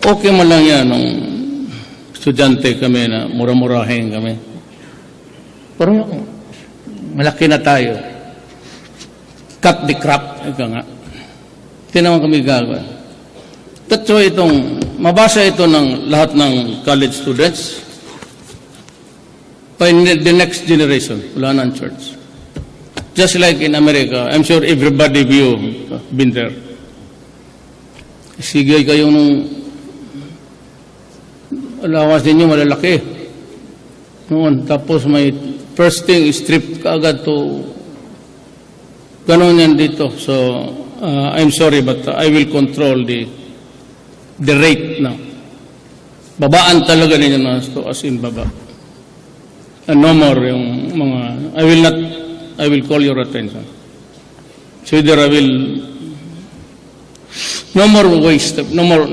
Speaker 1: Okay man lang yan nung estudyante kami na mura-murahin kami. Pero malaki na tayo. Cut the crap. Ika nga. Hindi naman kami gagawa. Tatso itong, mabasa ito ng lahat ng college students. By the next generation, wala na ang church. Just like in America, I'm sure everybody of you been there. Sige kayo nung allowance ninyo malalaki. Noon, tapos may first thing, strip ka agad to ganon yan dito. So, I'm sorry but I will control the rate now. Babaan talaga ninyo na to as in baba. And no more yung mga, I will not I will call your attention. So either I will, no more waste, no more,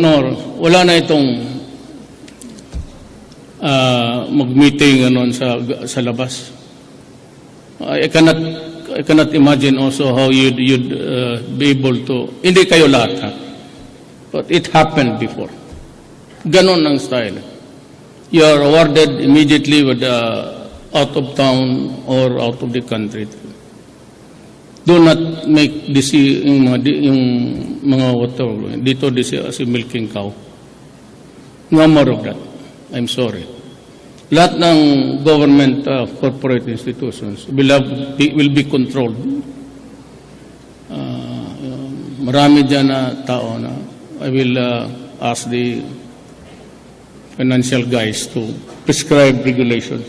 Speaker 1: wala na itong mag-meeting sa labas. I cannot imagine also how you'd be able to, hindi kayo lahat, ha? But it happened before. Ganon ang style. You are awarded immediately with out of town or out of the country. Do not make yung mga water dito as a milking cow. No more of that. I'm sorry. Lahat ng government corporate institutions will be controlled. Marami dyan na tao na I will ask the financial guys to prescribe regulations.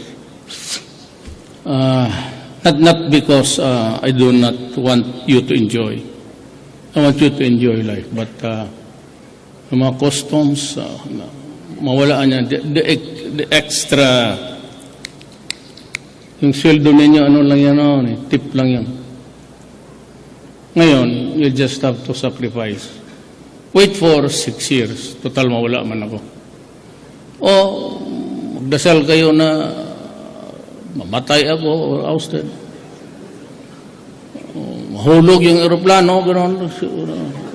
Speaker 1: Not because I do not want you to enjoy. I want you to enjoy life. But yung mga customs, mawalaan niya. The extra, yung sweldo ninyo, ano lang yan, tip lang yan. Ngayon, you just have to sacrifice. Wait for 6 years. Total, mawala man ako. O, magdasal kayo na mamatay ako or ousted. Mahulog yung aeroplano, gano'n.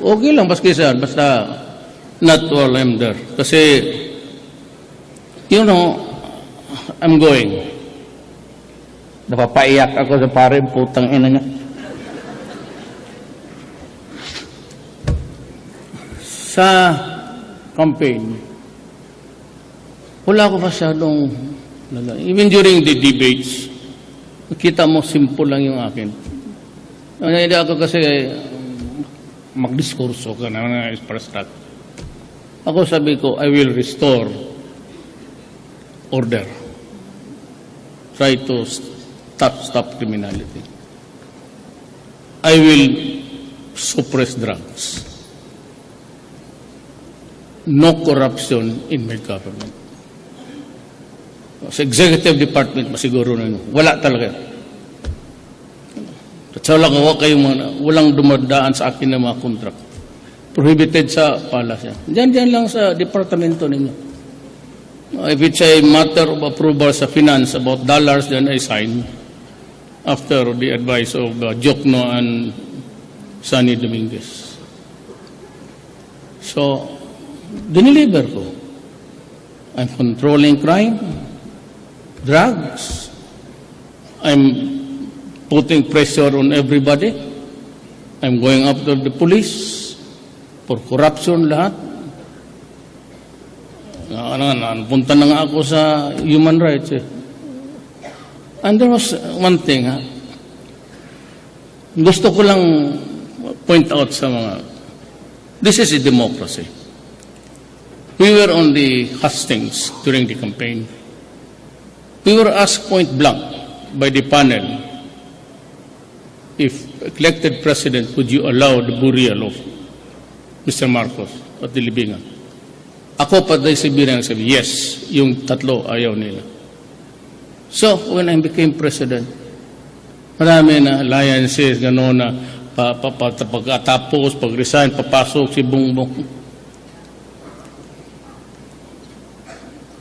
Speaker 1: Okay lang, baski saan. Basta not while I'm there. Kasi, you know, I'm going. Napapaiyak ako sa pare, putang ina niya. Sa campaign, wala ko masyadong, even during the debates, nakita mo, simple lang yung akin. Hindi ako kasi magdiskurso ka na infrastructure. Ako sabi ko, I will restore order. Try to stop criminality. I will suppress drugs. No corruption in my government. Sa executive department, masiguro na yun. Wala talaga. At sa walang dumadaan sa akin ng mga contract. Prohibited sa palace. Diyan lang sa departamento ninyo. If it's a matter of approval sa finance about dollars, then I sign after the advice of Jokno and Sunny Dominguez. So, diniliver ko. I'm controlling crime, drugs. I'm putting pressure on everybody. I'm going after the police for corruption lahat. Punta na nga ako sa human rights. And there was one thing, gusto ko lang point out sa mga, this is a democracy. We were on the hustings during the campaign. We were asked point blank by the panel, if elected president, would you allow the burial of Mr. Marcos at the libingan? Ako pa dahil sabi, yes, yung tatlo ayaw nila. So, when I became president, marami na alliances, gano'n na, pagkatapos, pag-resign, papasok si Bongbong.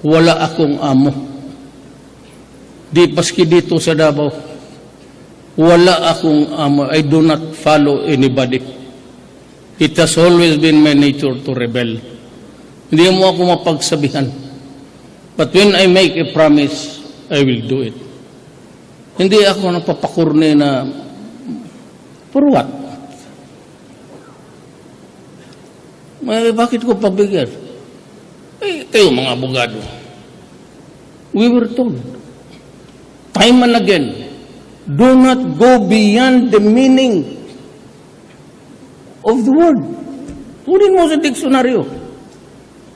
Speaker 1: Wala akong amo. Di paski dito sa Davao. Wala akong amo. I do not follow anybody. It has always been my nature to rebel. Hindi mo ako mapagsabihan. But when I make a promise, I will do it. Hindi ako napapakurne na, for what? Bakit ko pabigyan? Kayo mga abogado. We were told, time and again, do not go beyond the meaning of the word. Turin mo sa diksyonaryo.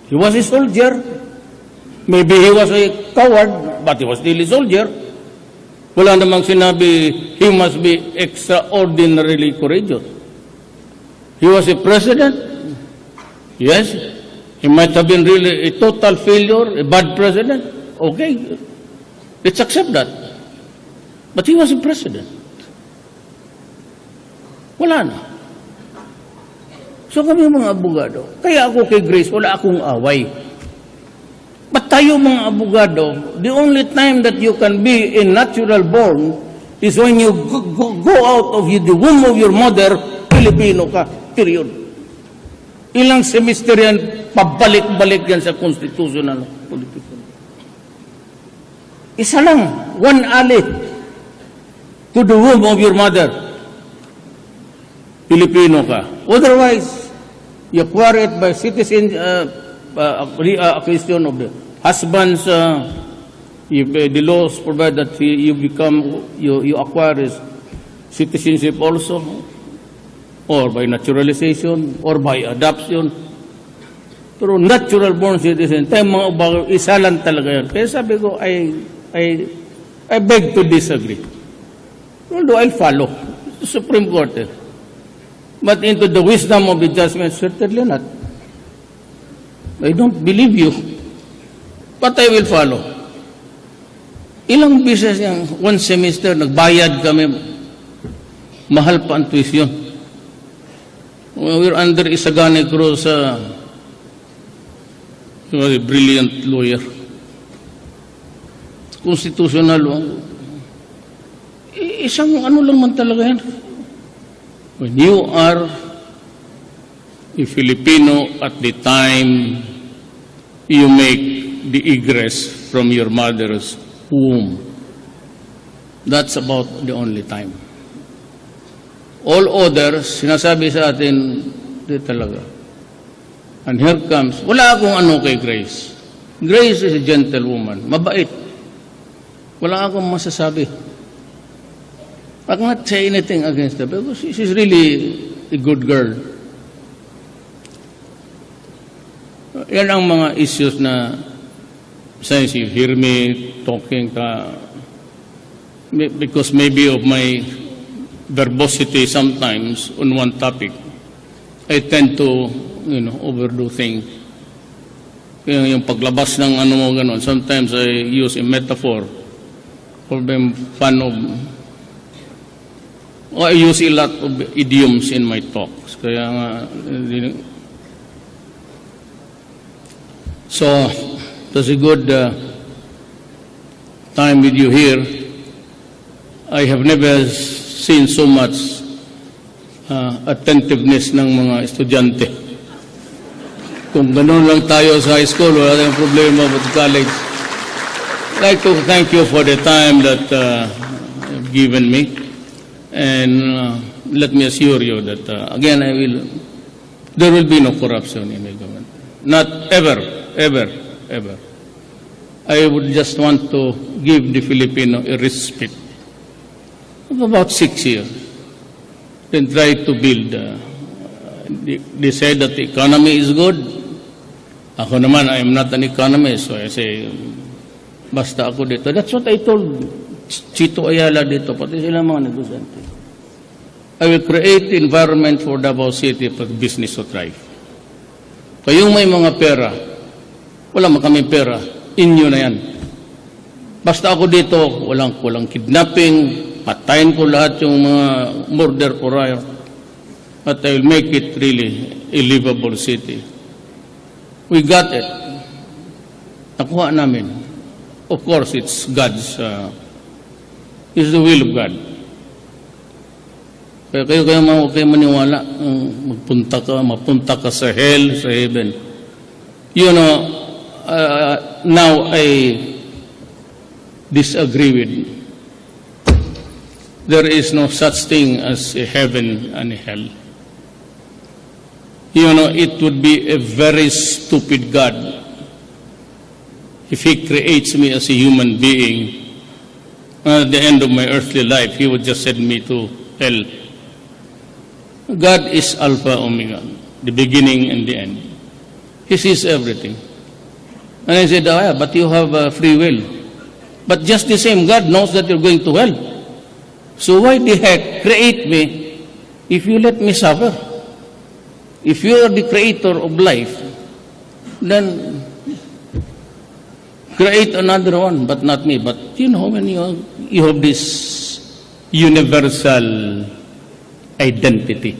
Speaker 1: He was a soldier. Maybe he was a coward, but he was still a soldier. Wala namang sinabi, he must be extraordinarily courageous. He was a president. Yes. He might have been really a total failure, a bad president. Okay. Let's accept that. But he was a president. Wala na. So kami mga abogado, kaya ako kay Grace, wala akong away. But tayo mga abogado, the only time that you can be a natural born is when you go out of the womb of your mother, Filipino ka, period. Ilang semester yan, pabalik-balik yan sa constitutional politics. Isa lang, one alif to the womb of your mother, Filipino ka. Otherwise, you acquire it by citizen, question of the husband's, the laws provide that you acquire citizenship also, or by naturalization, or by adoption. Pero natural born citizen, tayo mga ubago, isa lang talaga yan. Kaya sabi ko, I beg to disagree. Although I'll follow the Supreme Court. But into the wisdom of the judgment, certainly not. I don't believe you. But I will follow. Ilang beses yung one semester, nagbayad kami, mahal pa ang tuition. We're under Isagani Cruz, he was a brilliant lawyer. Constitutional law. Isang ano lang man talaga yan. When you are a Filipino at the time you make the egress from your mother's womb, that's about the only time. All others, sinasabi sa atin, di talaga. And here comes, wala akong ano kay Grace. Grace is a gentlewoman, mabait. Wala akong masasabi. I cannot say anything against her because she's really a good girl. Yan ang mga issues na since you hear me talking because maybe of my verbosity sometimes on one topic, I tend to, overdo things. Yung paglabas ng ano mo ganon, sometimes I use a metaphor for being fun of, I use a lot of idioms in my talks. Kaya nga, so, it was a good time with you here. I have never seen so much attentiveness ng mga estudyante. Kung ganun lang tayo sa high school, wala tayong problema with college. I'd like to thank you for the time that you've given me. And let me assure you that, again, there will be no corruption in the government. Not ever, ever, ever. I would just want to give the Filipino a respite of about 6 years. Then try to build. They say that the economy is good. Ako naman, I am not an economist. So I say, basta ako dito. That's what I told Chito Ayala dito, pati sila mga negosyante. I will create environment for Davao City for business to thrive. Kayong may mga pera, wala man kami pera, inyo na yan. Basta ako dito, walang kidnapping, patayin ko lahat yung mga murder for hire, but I will make it really a livable city. We got it. Nakuha namin. Of course, it's God's is the will of God. Kaya kayo maniwala, mapunta ka sa hell, sa heaven. Now I disagree with. There is no such thing as a heaven and a hell. It would be a very stupid God if He creates me as a human being. At the end of my earthly life, He would just send me to hell. God is Alpha Omega, the beginning and the end. He sees everything. And I said, but you have free will. But just the same, God knows that you're going to hell. So why the heck create me if you let me suffer? If you are the creator of life, then create another one, but not me. But when you have this universal identity.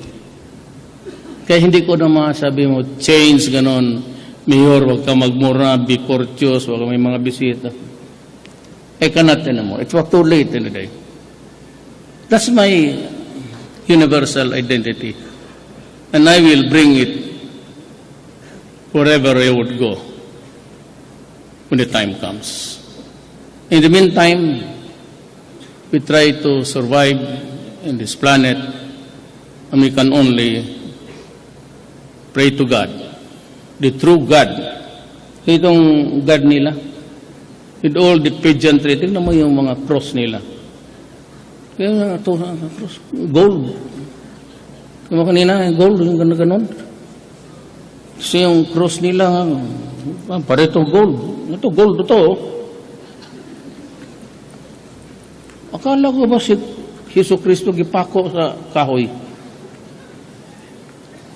Speaker 1: Kaya hindi ko na masabi mo, change, ganon. Mayor, wag ka magmura, be courteous, wag ka may mga bisita. I cannot anymore. It's too late in the day. That's my universal identity. And I will bring it wherever I would go when the time comes. In the meantime, we try to survive in this planet, and we can only pray to God, the true God. Itong God nila, with all the pageantry, tingnan mo yung mga cross nila. Kaya ito, cross, gold. Kaya kanina, gold, yung gano'n. Kasi yung cross nila, pareto gold. Ito, gold ito. Akala ko ba si Hesus Kristo gipako sa kahoy?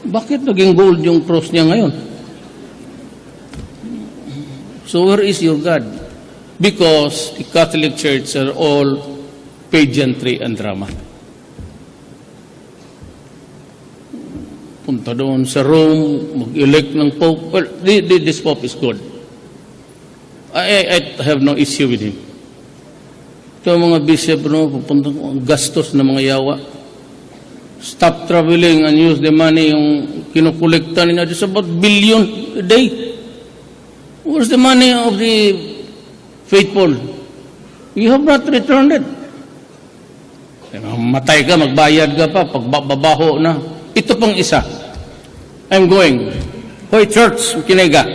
Speaker 1: Bakit naging gold yung cross niya ngayon? So where is your God? Because the Catholic Church are all pageantry and drama. Punta doon sa Rome, mag-elect ng Pope. Well, this Pope is good. I have no issue with him. Ito mga bishop, no, pupunta gastos na mga yawa. Stop traveling and use the money yung kinukolekta niya. It's about billion a day. Where's the money of the faithful? You have not returned it. Matay ka, magbayad ka pa, pagbabaho na. Ito pang isa. I'm going. Hoy, church, kiniga.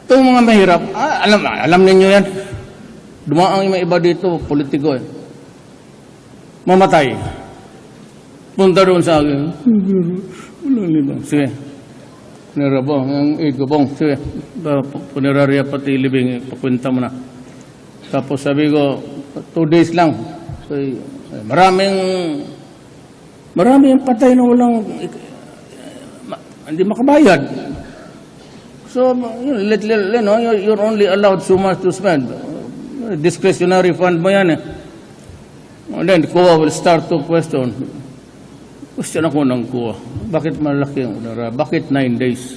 Speaker 1: Ito mga mahirap. Alam ninyo yan. Dumaang yung mga iba dito, politiko eh. Mamatay. Punta doon sa akin. Sige. Punirabong. Ang igabong. Sige. Punirarya pati libing. Pakwenta mo na. Tapos sabi ko, 2 days lang. So, maraming patay na walang hindi makabayad. So, you're only allowed so much to spend. Discretionary fund mo yan eh. And then, kuwa will start to question. Question ako ng kuwa. Bakit malaki ang unara? Bakit 9 days?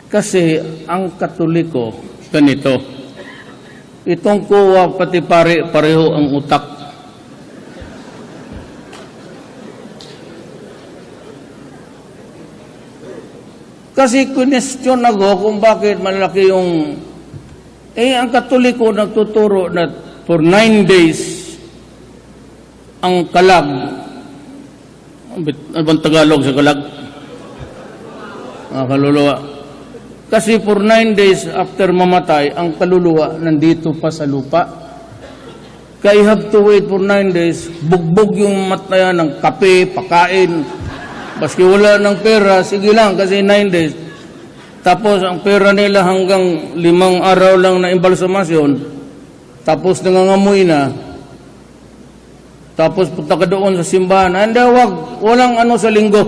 Speaker 1: Kasi ang Katoliko, ganito. Itong kuwa, pati pareho ang utak. Kasi question ako kung bakit malaki yung... ang Katoliko nagtuturo na for 9 days ang kalag. Ano bang Tagalog sa kalag? Kaluluwa. Kasi for 9 days after mamatay, ang kaluluwa nandito pa sa lupa. Kaya you have to wait for 9 days. Bugbog yung mata ng kape, pakain. Baski wala ng pera, sige lang kasi 9 days. Tapos ang pera nila hanggang 5 araw lang na imbalsamasyon. Tapos nangangamoy na. Tapos punta ka doon sa simbahan. Hindi, walang ano sa linggo.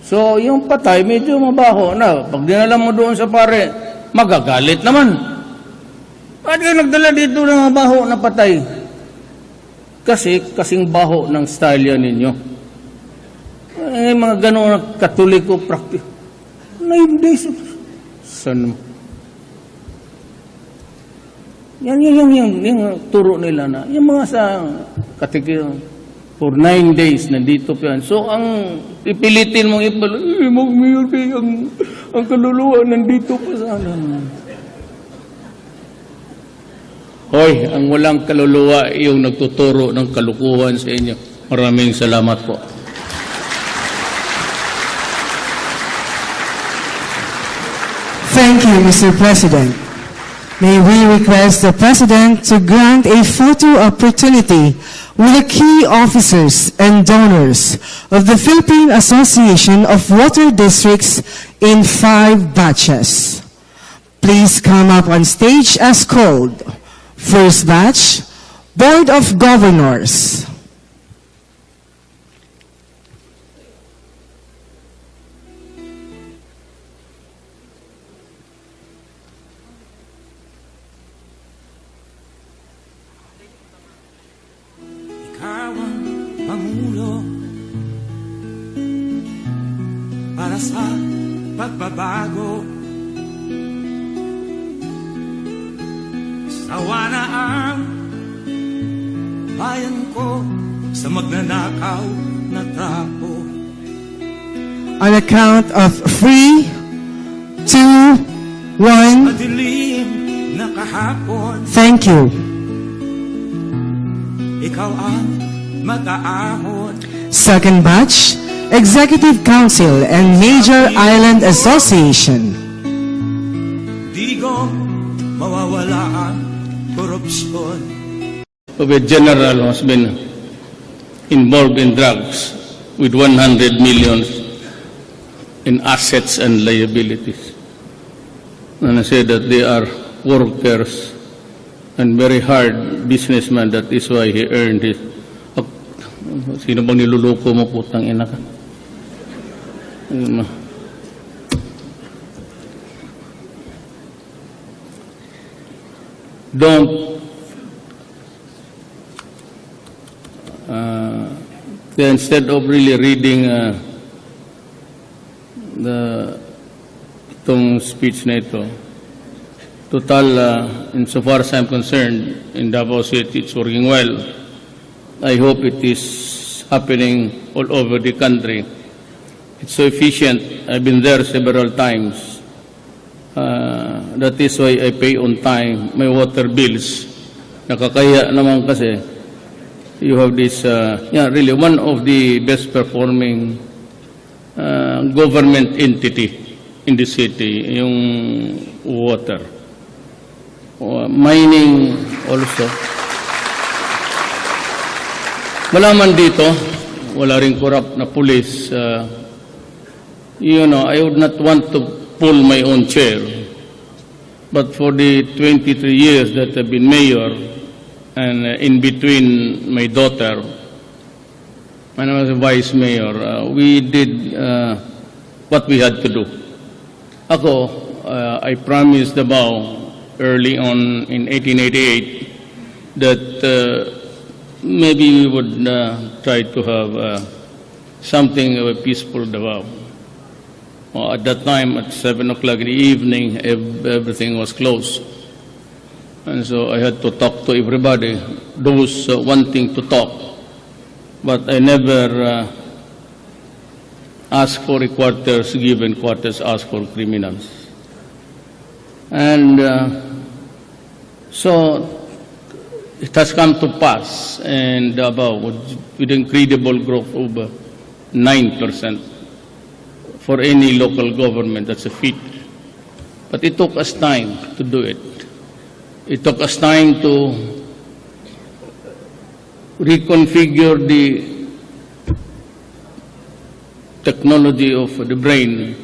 Speaker 1: So, yung patay, medyo mabaho na. Pag dinala mo doon sa pare, magagalit naman. Ba't kayo nagdala dito ng mabaho na patay? Kasing baho ng style yan ninyo. Mga gano'n na Katoliko practice. 9 days. San? Yung turo nila na, yung mga sa katikil, for 9 days, nandito pa yan. So, ang ipilitin mong ang kaluluwa, nandito pa sa Hoy, ang walang kaluluwa, yung nagtuturo ng kalukuhan sa inyo. Maraming salamat po.
Speaker 2: Thank you, Mr. President. May we request the President to grant a photo opportunity with the key officers and donors of the Philippine Association of Water Districts in 5 batches. Please come up on stage as called. First batch, Board of Governors.
Speaker 3: Pangulo para sa pagbabago. Sawa na ang bayan ko sa magnanakaw na trapo.
Speaker 2: On a count of 3, 2, 1.
Speaker 3: Madilim na kahapon,
Speaker 2: Thank you.
Speaker 3: ikaw ang mag-aahon.
Speaker 2: Second batch, Executive Council and Major Island Association.
Speaker 3: Di ko mawawala ang korupsyon.
Speaker 1: Of a general has been involved in drugs with 100 million in assets and liabilities. And I say that they are workers and very hard businessman. That is why he earned his... Sino bang niluloko mo, putang ina ka? Ayun na. Don't instead of really reading itong speech na ito, total, insofar as I'm concerned, in Davao City, it's working well. I hope it is happening all over the country. It's so efficient. I've been there several times. That is why I pay on time my water bills. Nakakaya naman kasi you have this, really one of the best performing government entity in the city, yung water. Mining also. Wala man dito, wala rin corrupt na police. You know, I would not want to pull my own chair. But for the 23 years that I've been mayor, and in between my daughter, when I was a vice mayor, we did what we had to do. Ako, I promised Davao early on in 1888 that maybe we would try to have something of a peaceful Davao. At that time, at 7 o'clock in the evening, everything was closed. And so I had to talk to everybody, those wanting to talk. But I never asked for quarters, given quarters, asked for criminals. And so it has come to pass, and about with incredible growth over 9%. For any local government, that's a feat. But it took us time to do it. It took us time to reconfigure the technology of the brain.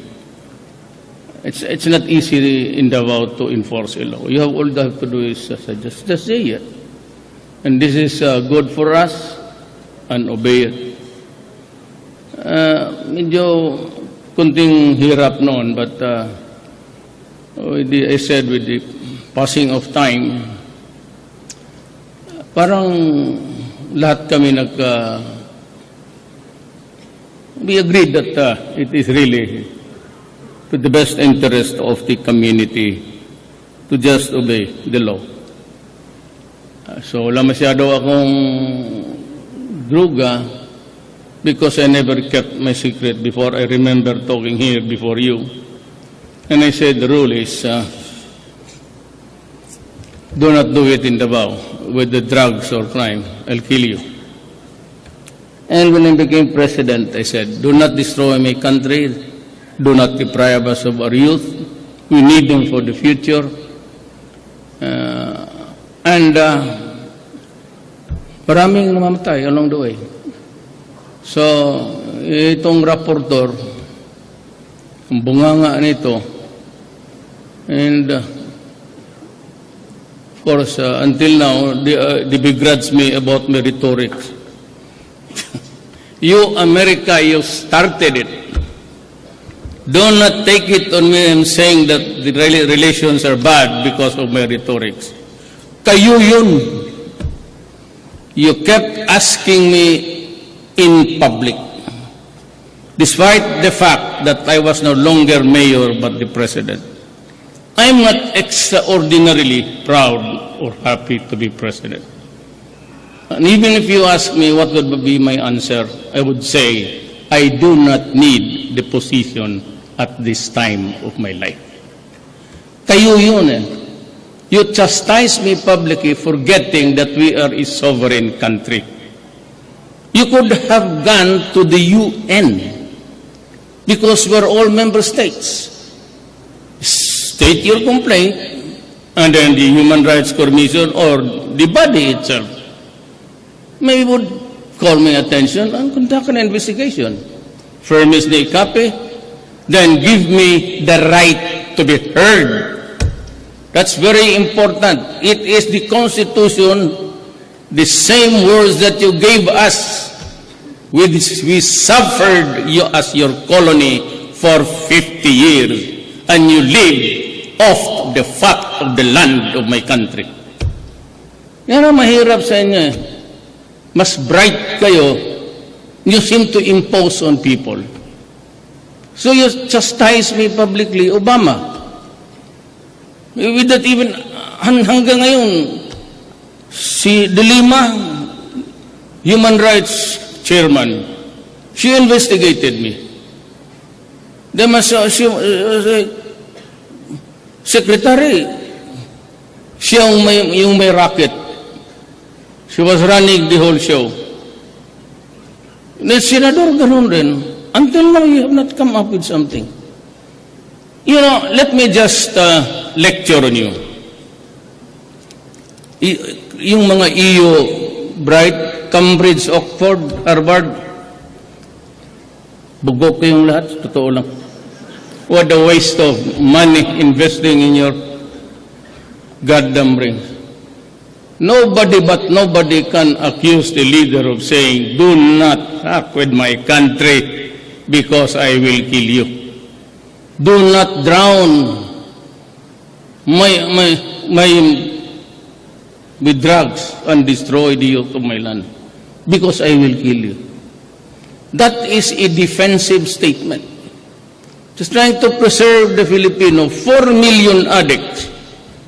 Speaker 1: It's not easy in Davao to enforce a law. You have all you have to do is just say it. And this is good for us, and obey it. Medyo kunting hirap noon, but I said with the passing of time, parang lahat kami we agreed that it is really to the best interest of the community to just obey the law. So wala masyado akong druga, because I never kept my secret before. I remember talking here before you. And I said the rule is, do not do it in Davao with the drugs or crime. I'll kill you. And when I became president, I said, do not destroy my country. Do not deprive us of our youth. We need them for the future. And maraming namamatay along the way. So, itong rapporteur, ang bunganga nito, and of course, until now, they begrudge me about my rhetoric. You, America, you started it. Do not take it on me I'm saying that the relations are bad because of my rhetorics. Kayo yun. You kept asking me in public, despite the fact that I was no longer mayor but the president. I'm not extraordinarily proud or happy to be president. And even if you ask me what would be my answer, I would say, I do not need the position at this time of my life. Kayo yun eh. You chastise me publicly forgetting that we are a sovereign country. You could have gone to the UN because we're all member states. State your complaint, and then the Human Rights Commission or the body itself may would call my attention and conduct an investigation. Furnish the copy, then give me the right to be heard. That's very important. It is the Constitution, the same words that you gave us. We suffered you as your colony for 50 years, and you live off the fat of the land of my country. Yan ang mahirap sa inyo eh. Mas bright kayo, you seem to impose on people. So you chastise me publicly, Obama. With that even, hanggang ngayon, si De Lima, Human Rights Chairman, she investigated me. Then Secretary, siya yung may racket. She was running the whole show. The Senador, ganun rin. Until now, you have not come up with something. You know, let me just lecture on you. Yung mga EU, Bright, Cambridge, Oxford, Harvard, bugok kayong lahat, totoo lang. What a waste of money investing in your goddamn brains. Nobody can accuse the leader of saying, do not fuck with my country because I will kill you. Do not drown with drugs and destroy the youth of my land because I will kill you. That is a defensive statement. Just trying to preserve the Filipino 4 million addicts.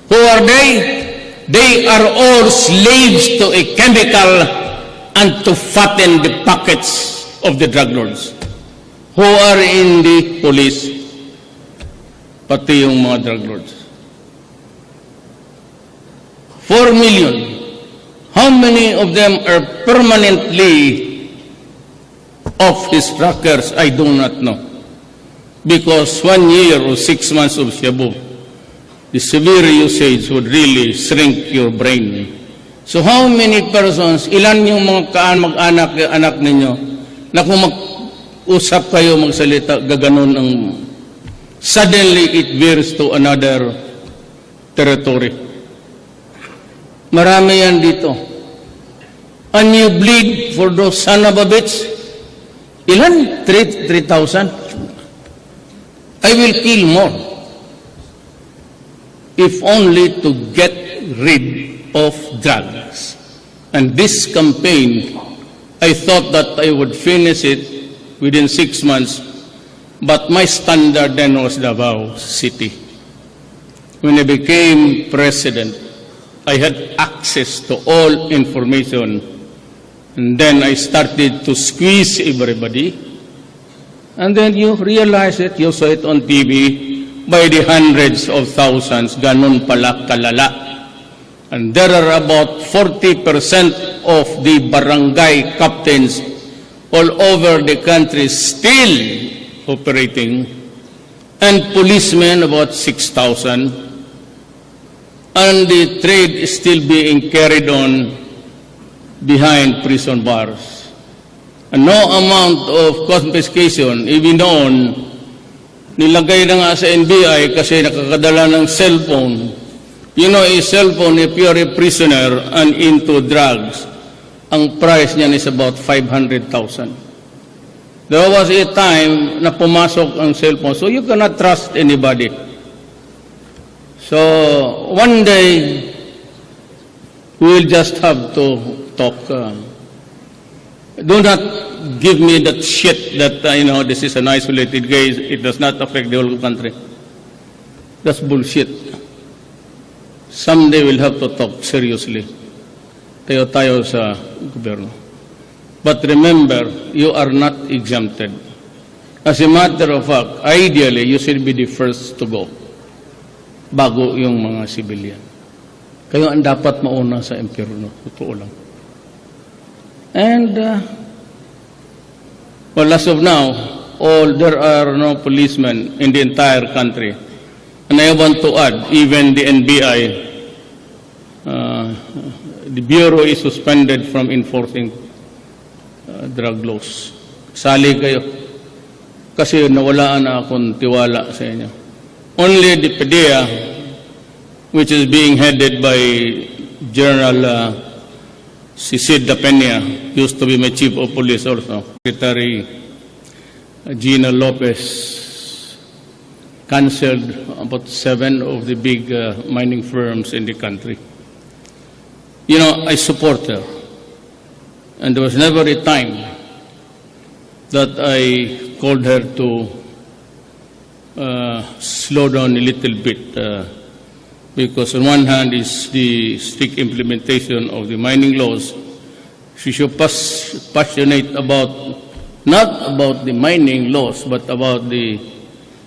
Speaker 1: Who are they? They are all slaves to a chemical and to fatten the pockets of the drug lords who are in the police, pati yung mga drug lords. 4 million. How many of them are permanently off his trackers? I do not know. Because 1 year or 6 months of shabu, the severe usage would really shrink your brain. So how many persons, ilan yung mga mag-anak ninyo, na kung mag-usap kayo, magsalita, gaganon ang, suddenly it veers to another territory. Marami yan dito. And you bleed for those son of a bitch. Ilan? 3,000? I will kill more. If only to get rid of drugs. And this campaign, I thought that I would finish it within 6 months, but my standard then was Davao City. When I became president, I had access to all information, and then I started to squeeze everybody, and then you realize it, you saw it on TV, by the hundreds of thousands, ganun pala kalala. And there are about 40% of the barangay captains all over the country still operating, and policemen about 6,000, and the trade is still being carried on behind prison bars. And no amount of confiscation, even noon, nilagay na nga sa NBI kasi nakakadala ng cellphone. You know, a cellphone, if you're a prisoner and into drugs, ang price niyan is about 500,000. There was a time na pumasok ang cellphone, so you cannot trust anybody. So, one day, we will just have to talk. Do not give me that shit that, this is an isolated case, it does not affect the whole country. That's bullshit. Someday we'll have to talk seriously. Tayo sa gobyerno. But remember, you are not exempted. As a matter of fact, ideally, you should be the first to go bago yung mga civilian. Kayo ang dapat mauna sa impyerno. Totoo lang. And, well, as of now, there are no policemen in the entire country. And I want to add, even the NBI, the Bureau is suspended from enforcing drug laws. Sali kayo. Kasi nawalaan na akong tiwala sa inyo. Only the PDEA, which is being headed by General Cicida Peña, used to be my chief of police also. Secretary Gina Lopez canceled about 7 of the big mining firms in the country. I support her. And there was never a time that I called her to slow down a little bit. Because on one hand is the strict implementation of the mining laws. She should passionate about, not about the mining laws, but about the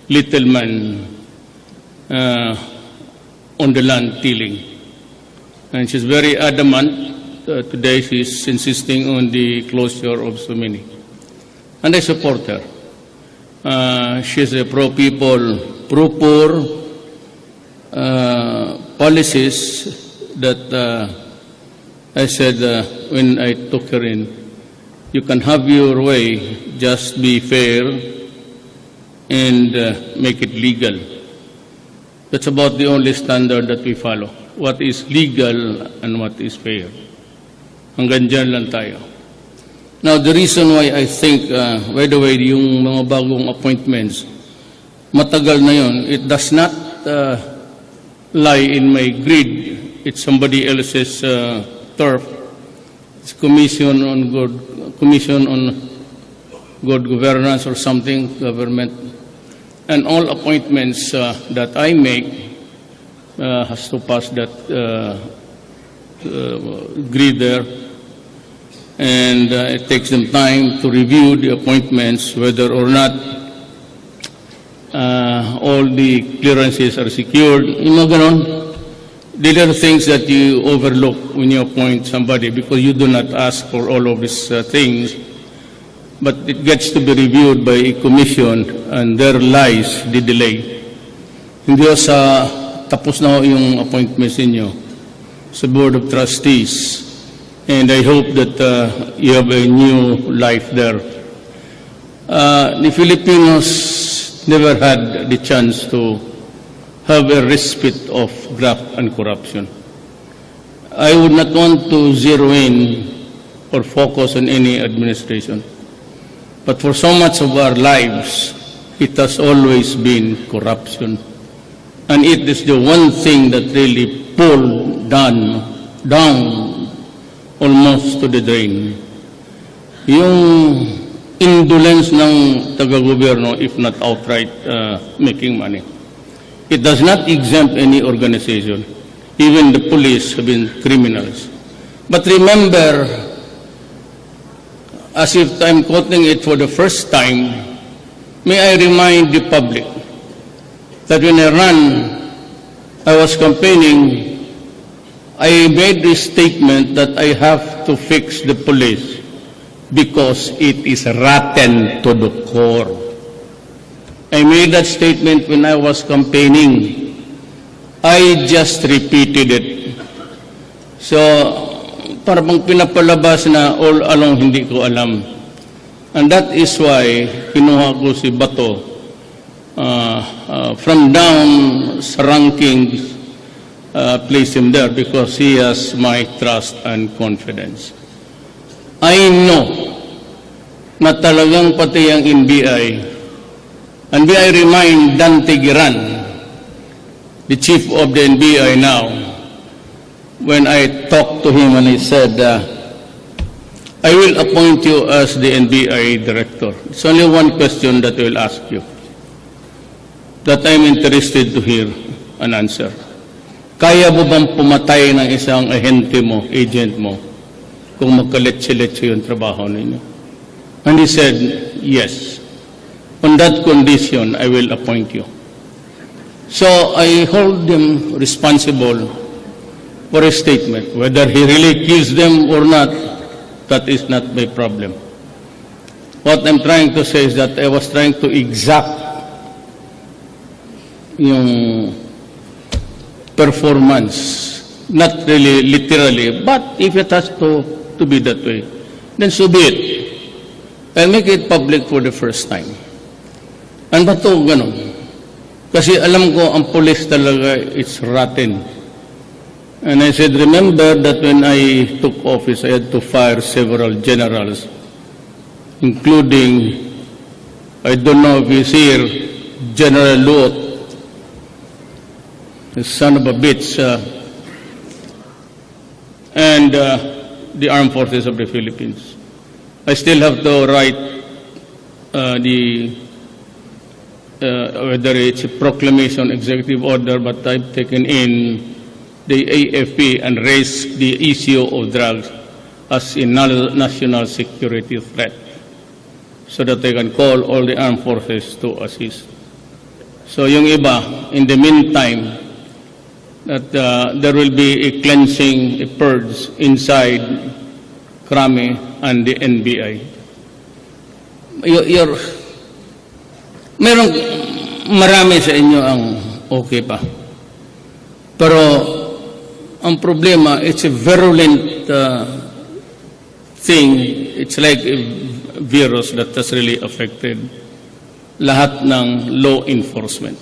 Speaker 1: little man on the land tilling. And she's very adamant. Today she's insisting on the closure of so many. And I support her. She's a pro-people, pro-poor, policies that I said when I took her in, you can have your way, just be fair and make it legal. That's about the only standard that we follow. What is legal and what is fair. Hanggang dyan lang tayo. Now, the reason why I think, by the way, yung mga bagong appointments, matagal na yun, it does not lie in my grid. It's somebody else's turf. It's Commission on Good Governance or something, government. And all appointments that I make has to pass that grid there. And it takes them time to review the appointments, whether or not all the clearances are secured. Ganon. These are things that you overlook when you appoint somebody because you do not ask for all of these things. But it gets to be reviewed by a commission and there lies the delay. Hindi sa tapos na yung appointments ninyo sa Board of Trustees. And I hope that you have a new life there. The Filipinos never had the chance to have a respite of graft and corruption. I would not want to zero in or focus on any administration. But for so much of our lives, it has always been corruption. And it is the one thing that really pulled down almost to the drain. Yung indolence ng taga-gobyerno, if not outright making money. It does not exempt any organization. Even the police have been criminals. But remember, as if I'm quoting it for the first time, may I remind the public that when I was campaigning, I made this statement that I have to fix the police because it is rotten to the core. I made that statement when I was campaigning. I just repeated it. So, parang pinapalabas na all along hindi ko alam. And that is why kinuha ko si Bato from down sa rankings. Place him there because he has my trust and confidence. I know na talagang pati ang NBI, and may I remind Dante Giran, the chief of the NBI now, when I talked to him and I said, I will appoint you as the NBI director. It's only one question that I will ask you that I'm interested to hear an answer. Kaya mo bang pumatay ng isang ahente mo, agent mo, kung magkaletse-letse yung trabaho ninyo? And he said, yes. On that condition, I will appoint you. So I hold him responsible for a statement. Whether he really kills them or not, that is not my problem. What I'm trying to say is that I was trying to exact yung performance, not really literally, but if it has to be that way, then so be it. I'll make it public for the first time. Ano ba ito? Ganun. Kasi alam ko, ang police talaga, it's rotten. And I said, remember that when I took office, I had to fire several generals, including, I don't know if he's here, General Luot, the son of a bitch, and the armed forces of the Philippines. I still have to write whether it's a proclamation, executive order, but I've taken in the AFP and raised the issue of drugs as a national security threat, so that they can call all the armed forces to assist. So yung iba, in the meantime, that there will be a cleansing, a purge inside Krami and the NBI. Merong marami sa inyo ang okay pa. Pero ang problema, it's a virulent thing. It's like a virus that has really affected lahat ng law enforcement.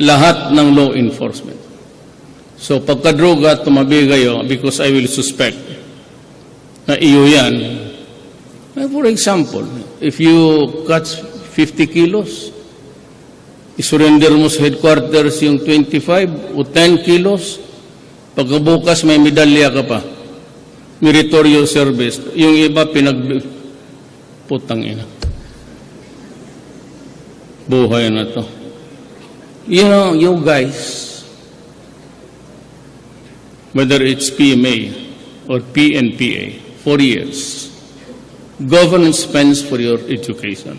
Speaker 1: Lahat ng law enforcement. So pagkadroga, tumabi kayo because I will suspect na iyo yan. For example, if you catch 50 kilos, isurrender mo sa headquarters yung 25 o 10 kilos, pagkabukas may medalya ka pa. Meritorious service. Yung iba putang ina. Buhay na to. You know, you guys, whether it's PMA or PNPA, 4 years, government spends for your education.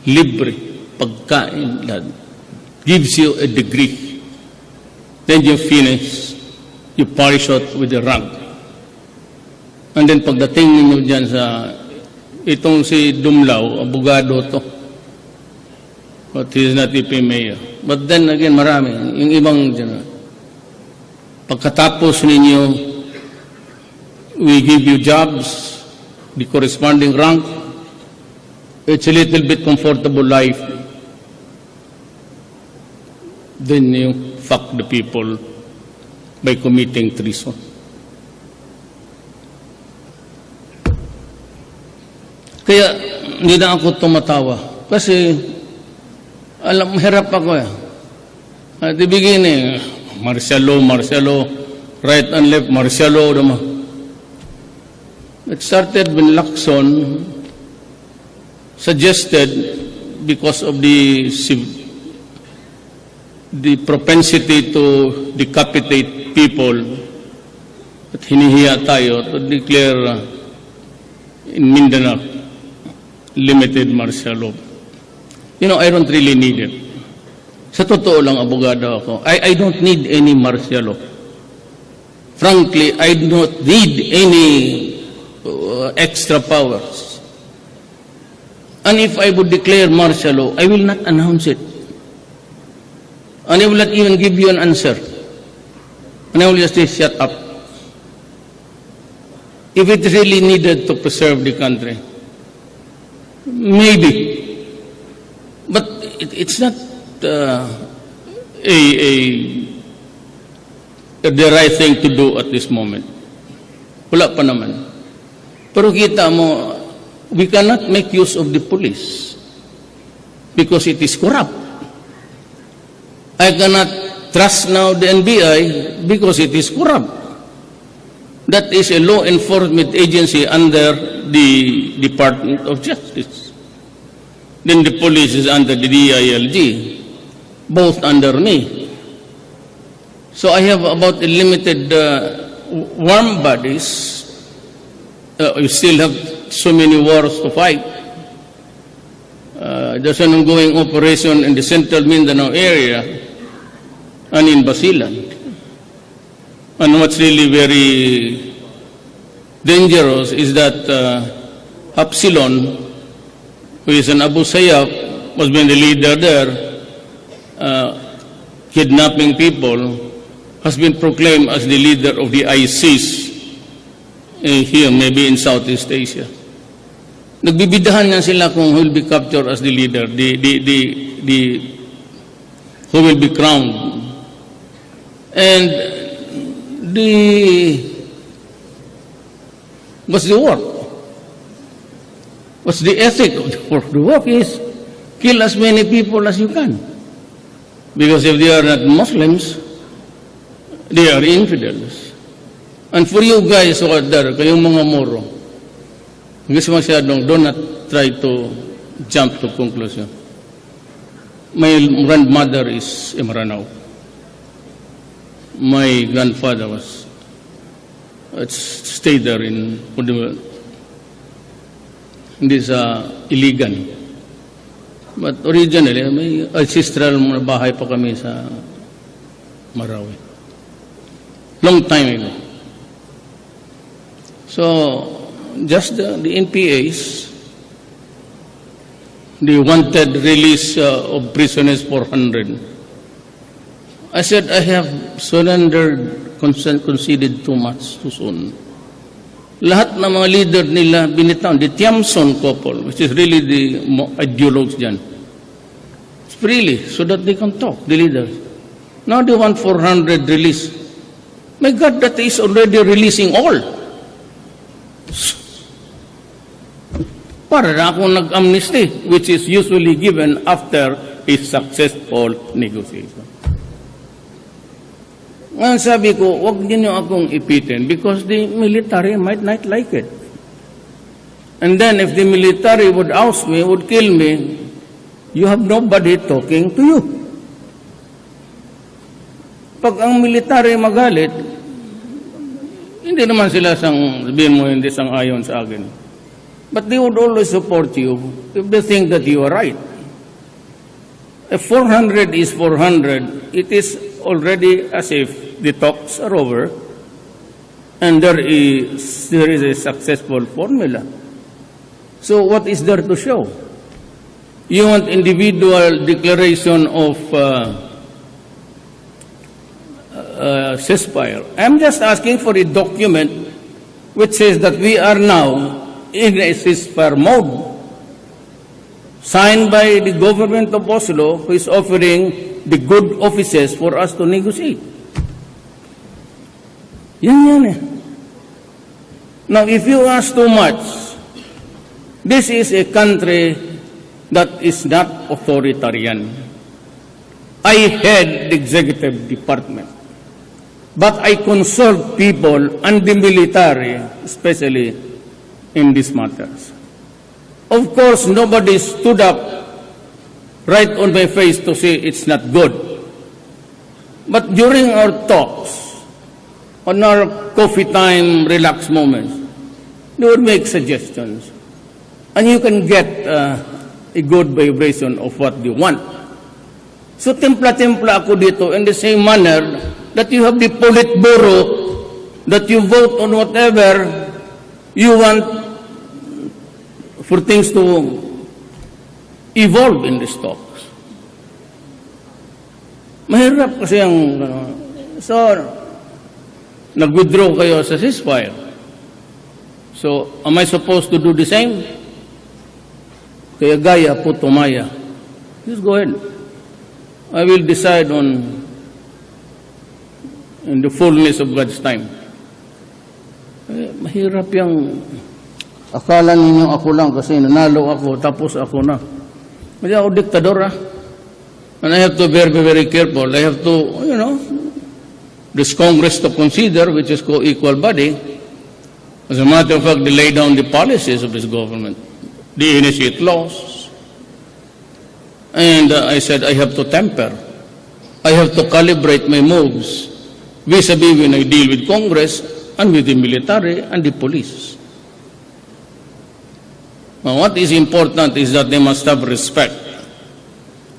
Speaker 1: Libre, pagkain, lahat. Gives you a degree. Then you finish, you polish out with the rank. And then pagdating ninyo dyan sa, itong si Dumlao, abogado to. But he is not a PMA. But then again, marami. Yung ibang dyan, pagkatapos ninyo, we give you jobs, the corresponding rank, it's a little bit comfortable life. Then you fuck the people by committing treason. Kaya hindi na ako tumatawa. Kasi alam, hirap ako eh. At the beginning, martial law, right and left, martial law naman. It started when Lacson suggested, because of the propensity to decapitate people, at hinihiya tayo to declare in Mindanao limited martial law. You know, I don't really need it. Sa totoo lang, abogado ako. I don't need any martial law. Frankly, I don't need any extra powers. And if I would declare martial law, I will not announce it. And I will not even give you an answer. And I will just say, shut up. If it really needed to preserve the country, maybe. But it's not the right thing to do at this moment. Wala pa naman. Pero kita mo, we cannot make use of the police because it is corrupt. I cannot trust now the NBI because it is corrupt. That is a law enforcement agency under the Department of Justice. Then the police is under the DILG, both under me. So I have about a limited warm bodies. We still have so many wars to fight. There's an ongoing operation in the central Mindanao area and in Basilan. And what's really very dangerous is that Hapsilon, who is an Abu Sayyaf, was been the leader there, kidnapping people, has been proclaimed as the leader of the ISIS here, maybe in Southeast Asia. Nagbibidahan nga sila kung who will be captured as the leader, who will be crowned. And what's the work? What's the ethic of the work? The work is kill as many people as you can. Because if they are not Muslims, they are infidels. And for you guys who are there, kayong mga Moro, gusto masyadong, do not try to jump to conclusion. My grandmother is a Maranao. My grandfather was stayed there in this Iligan. But originally, may ancestral bahay pa kami sa Marawi. Long time ago. So, just the NPAs, the wanted release of prisoners 400. I said, I have surrendered, conceded too much too soon. Lahat ng mga leader nila binitawan, the Tiamson couple, which is really the ideologues dyan. It's really, so that they can talk, the leaders. Now they want 400 release. My God, that is already releasing all. Para na akong nag-amnesty, which is usually given after a successful negotiation. Ngayon sabi ko, wag niyo akong ipitin because the military might not like it. And then if the military would oust me, would kill me, you have nobody talking to you. Pag ang military magalit, hindi naman sila sabihin mo hindi sang-ayon sa akin. But they would always support you if they think that you are right. If 400 is 400, it is already as if the talks are over and there is a successful formula. So what is there to show? You want individual declaration of ceasefire. I'm just asking for a document which says that we are now in a ceasefire mode, signed by the government of Oslo, who is offering the good offices for us to negotiate. Yan eh. Now, if you ask too much, this is a country that is not authoritarian. I head the executive department, but I consult people and the military, especially in these matters. Of course, nobody stood up right on my face to say it's not good. But during our talks, on our coffee time, relaxed moments, they would make suggestions. And you can get a good vibration of what you want. So, timpla-timpla ako dito in the same manner that you have the Politburo, that you vote on whatever you want for things to evolve in these talks. Mahirap kasi ang... so, nag-withdraw kayo sa ceasefire. So, am I supposed to do the same? Kaya gaya po tumaya. Just go ahead. I will decide in the fullness of God's time. Mahirap yung akala ninyo ako lang kasi nanalo ako tapos ako na. Hindi ako diktador And I have to be very, very careful. I have to, this Congress to consider, which is co-equal body, As a matter of fact, they lay down the policies of this government. They initiate laws. And I said, I have to temper. I have to calibrate my moves vis-a-vis when I deal with Congress and with the military and the police. Now, what is important is that they must have respect.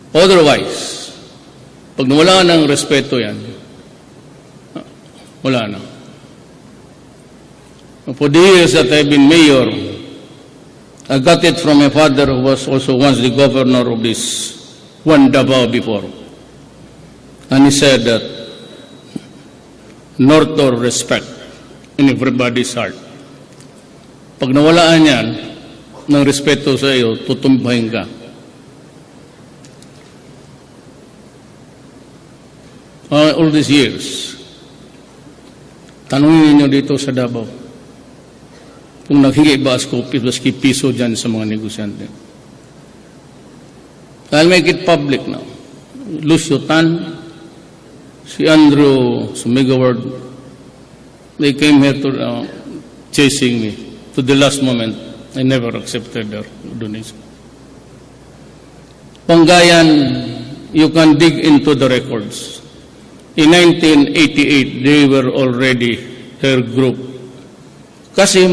Speaker 1: Otherwise, pag wala ng respeto yan, wala na. For the years that I've been mayor, I got it from my father who was also once the governor of this one Davao before. And he said that north or respect in everybody's heart. Pag nawalaan yan ng respeto sa iyo, tutumbahin ka. All these years, tanungin niyo dito sa Davao, kung naghingi ba maski piso dyan sa mga negosyante. I'll make it public now. Lucio Tan, si Andrew Sumigaward, they came here to chasing me. To the last moment, I never accepted their donation. Panggayan, you can dig into the records. In 1988, they were already their group. Kasi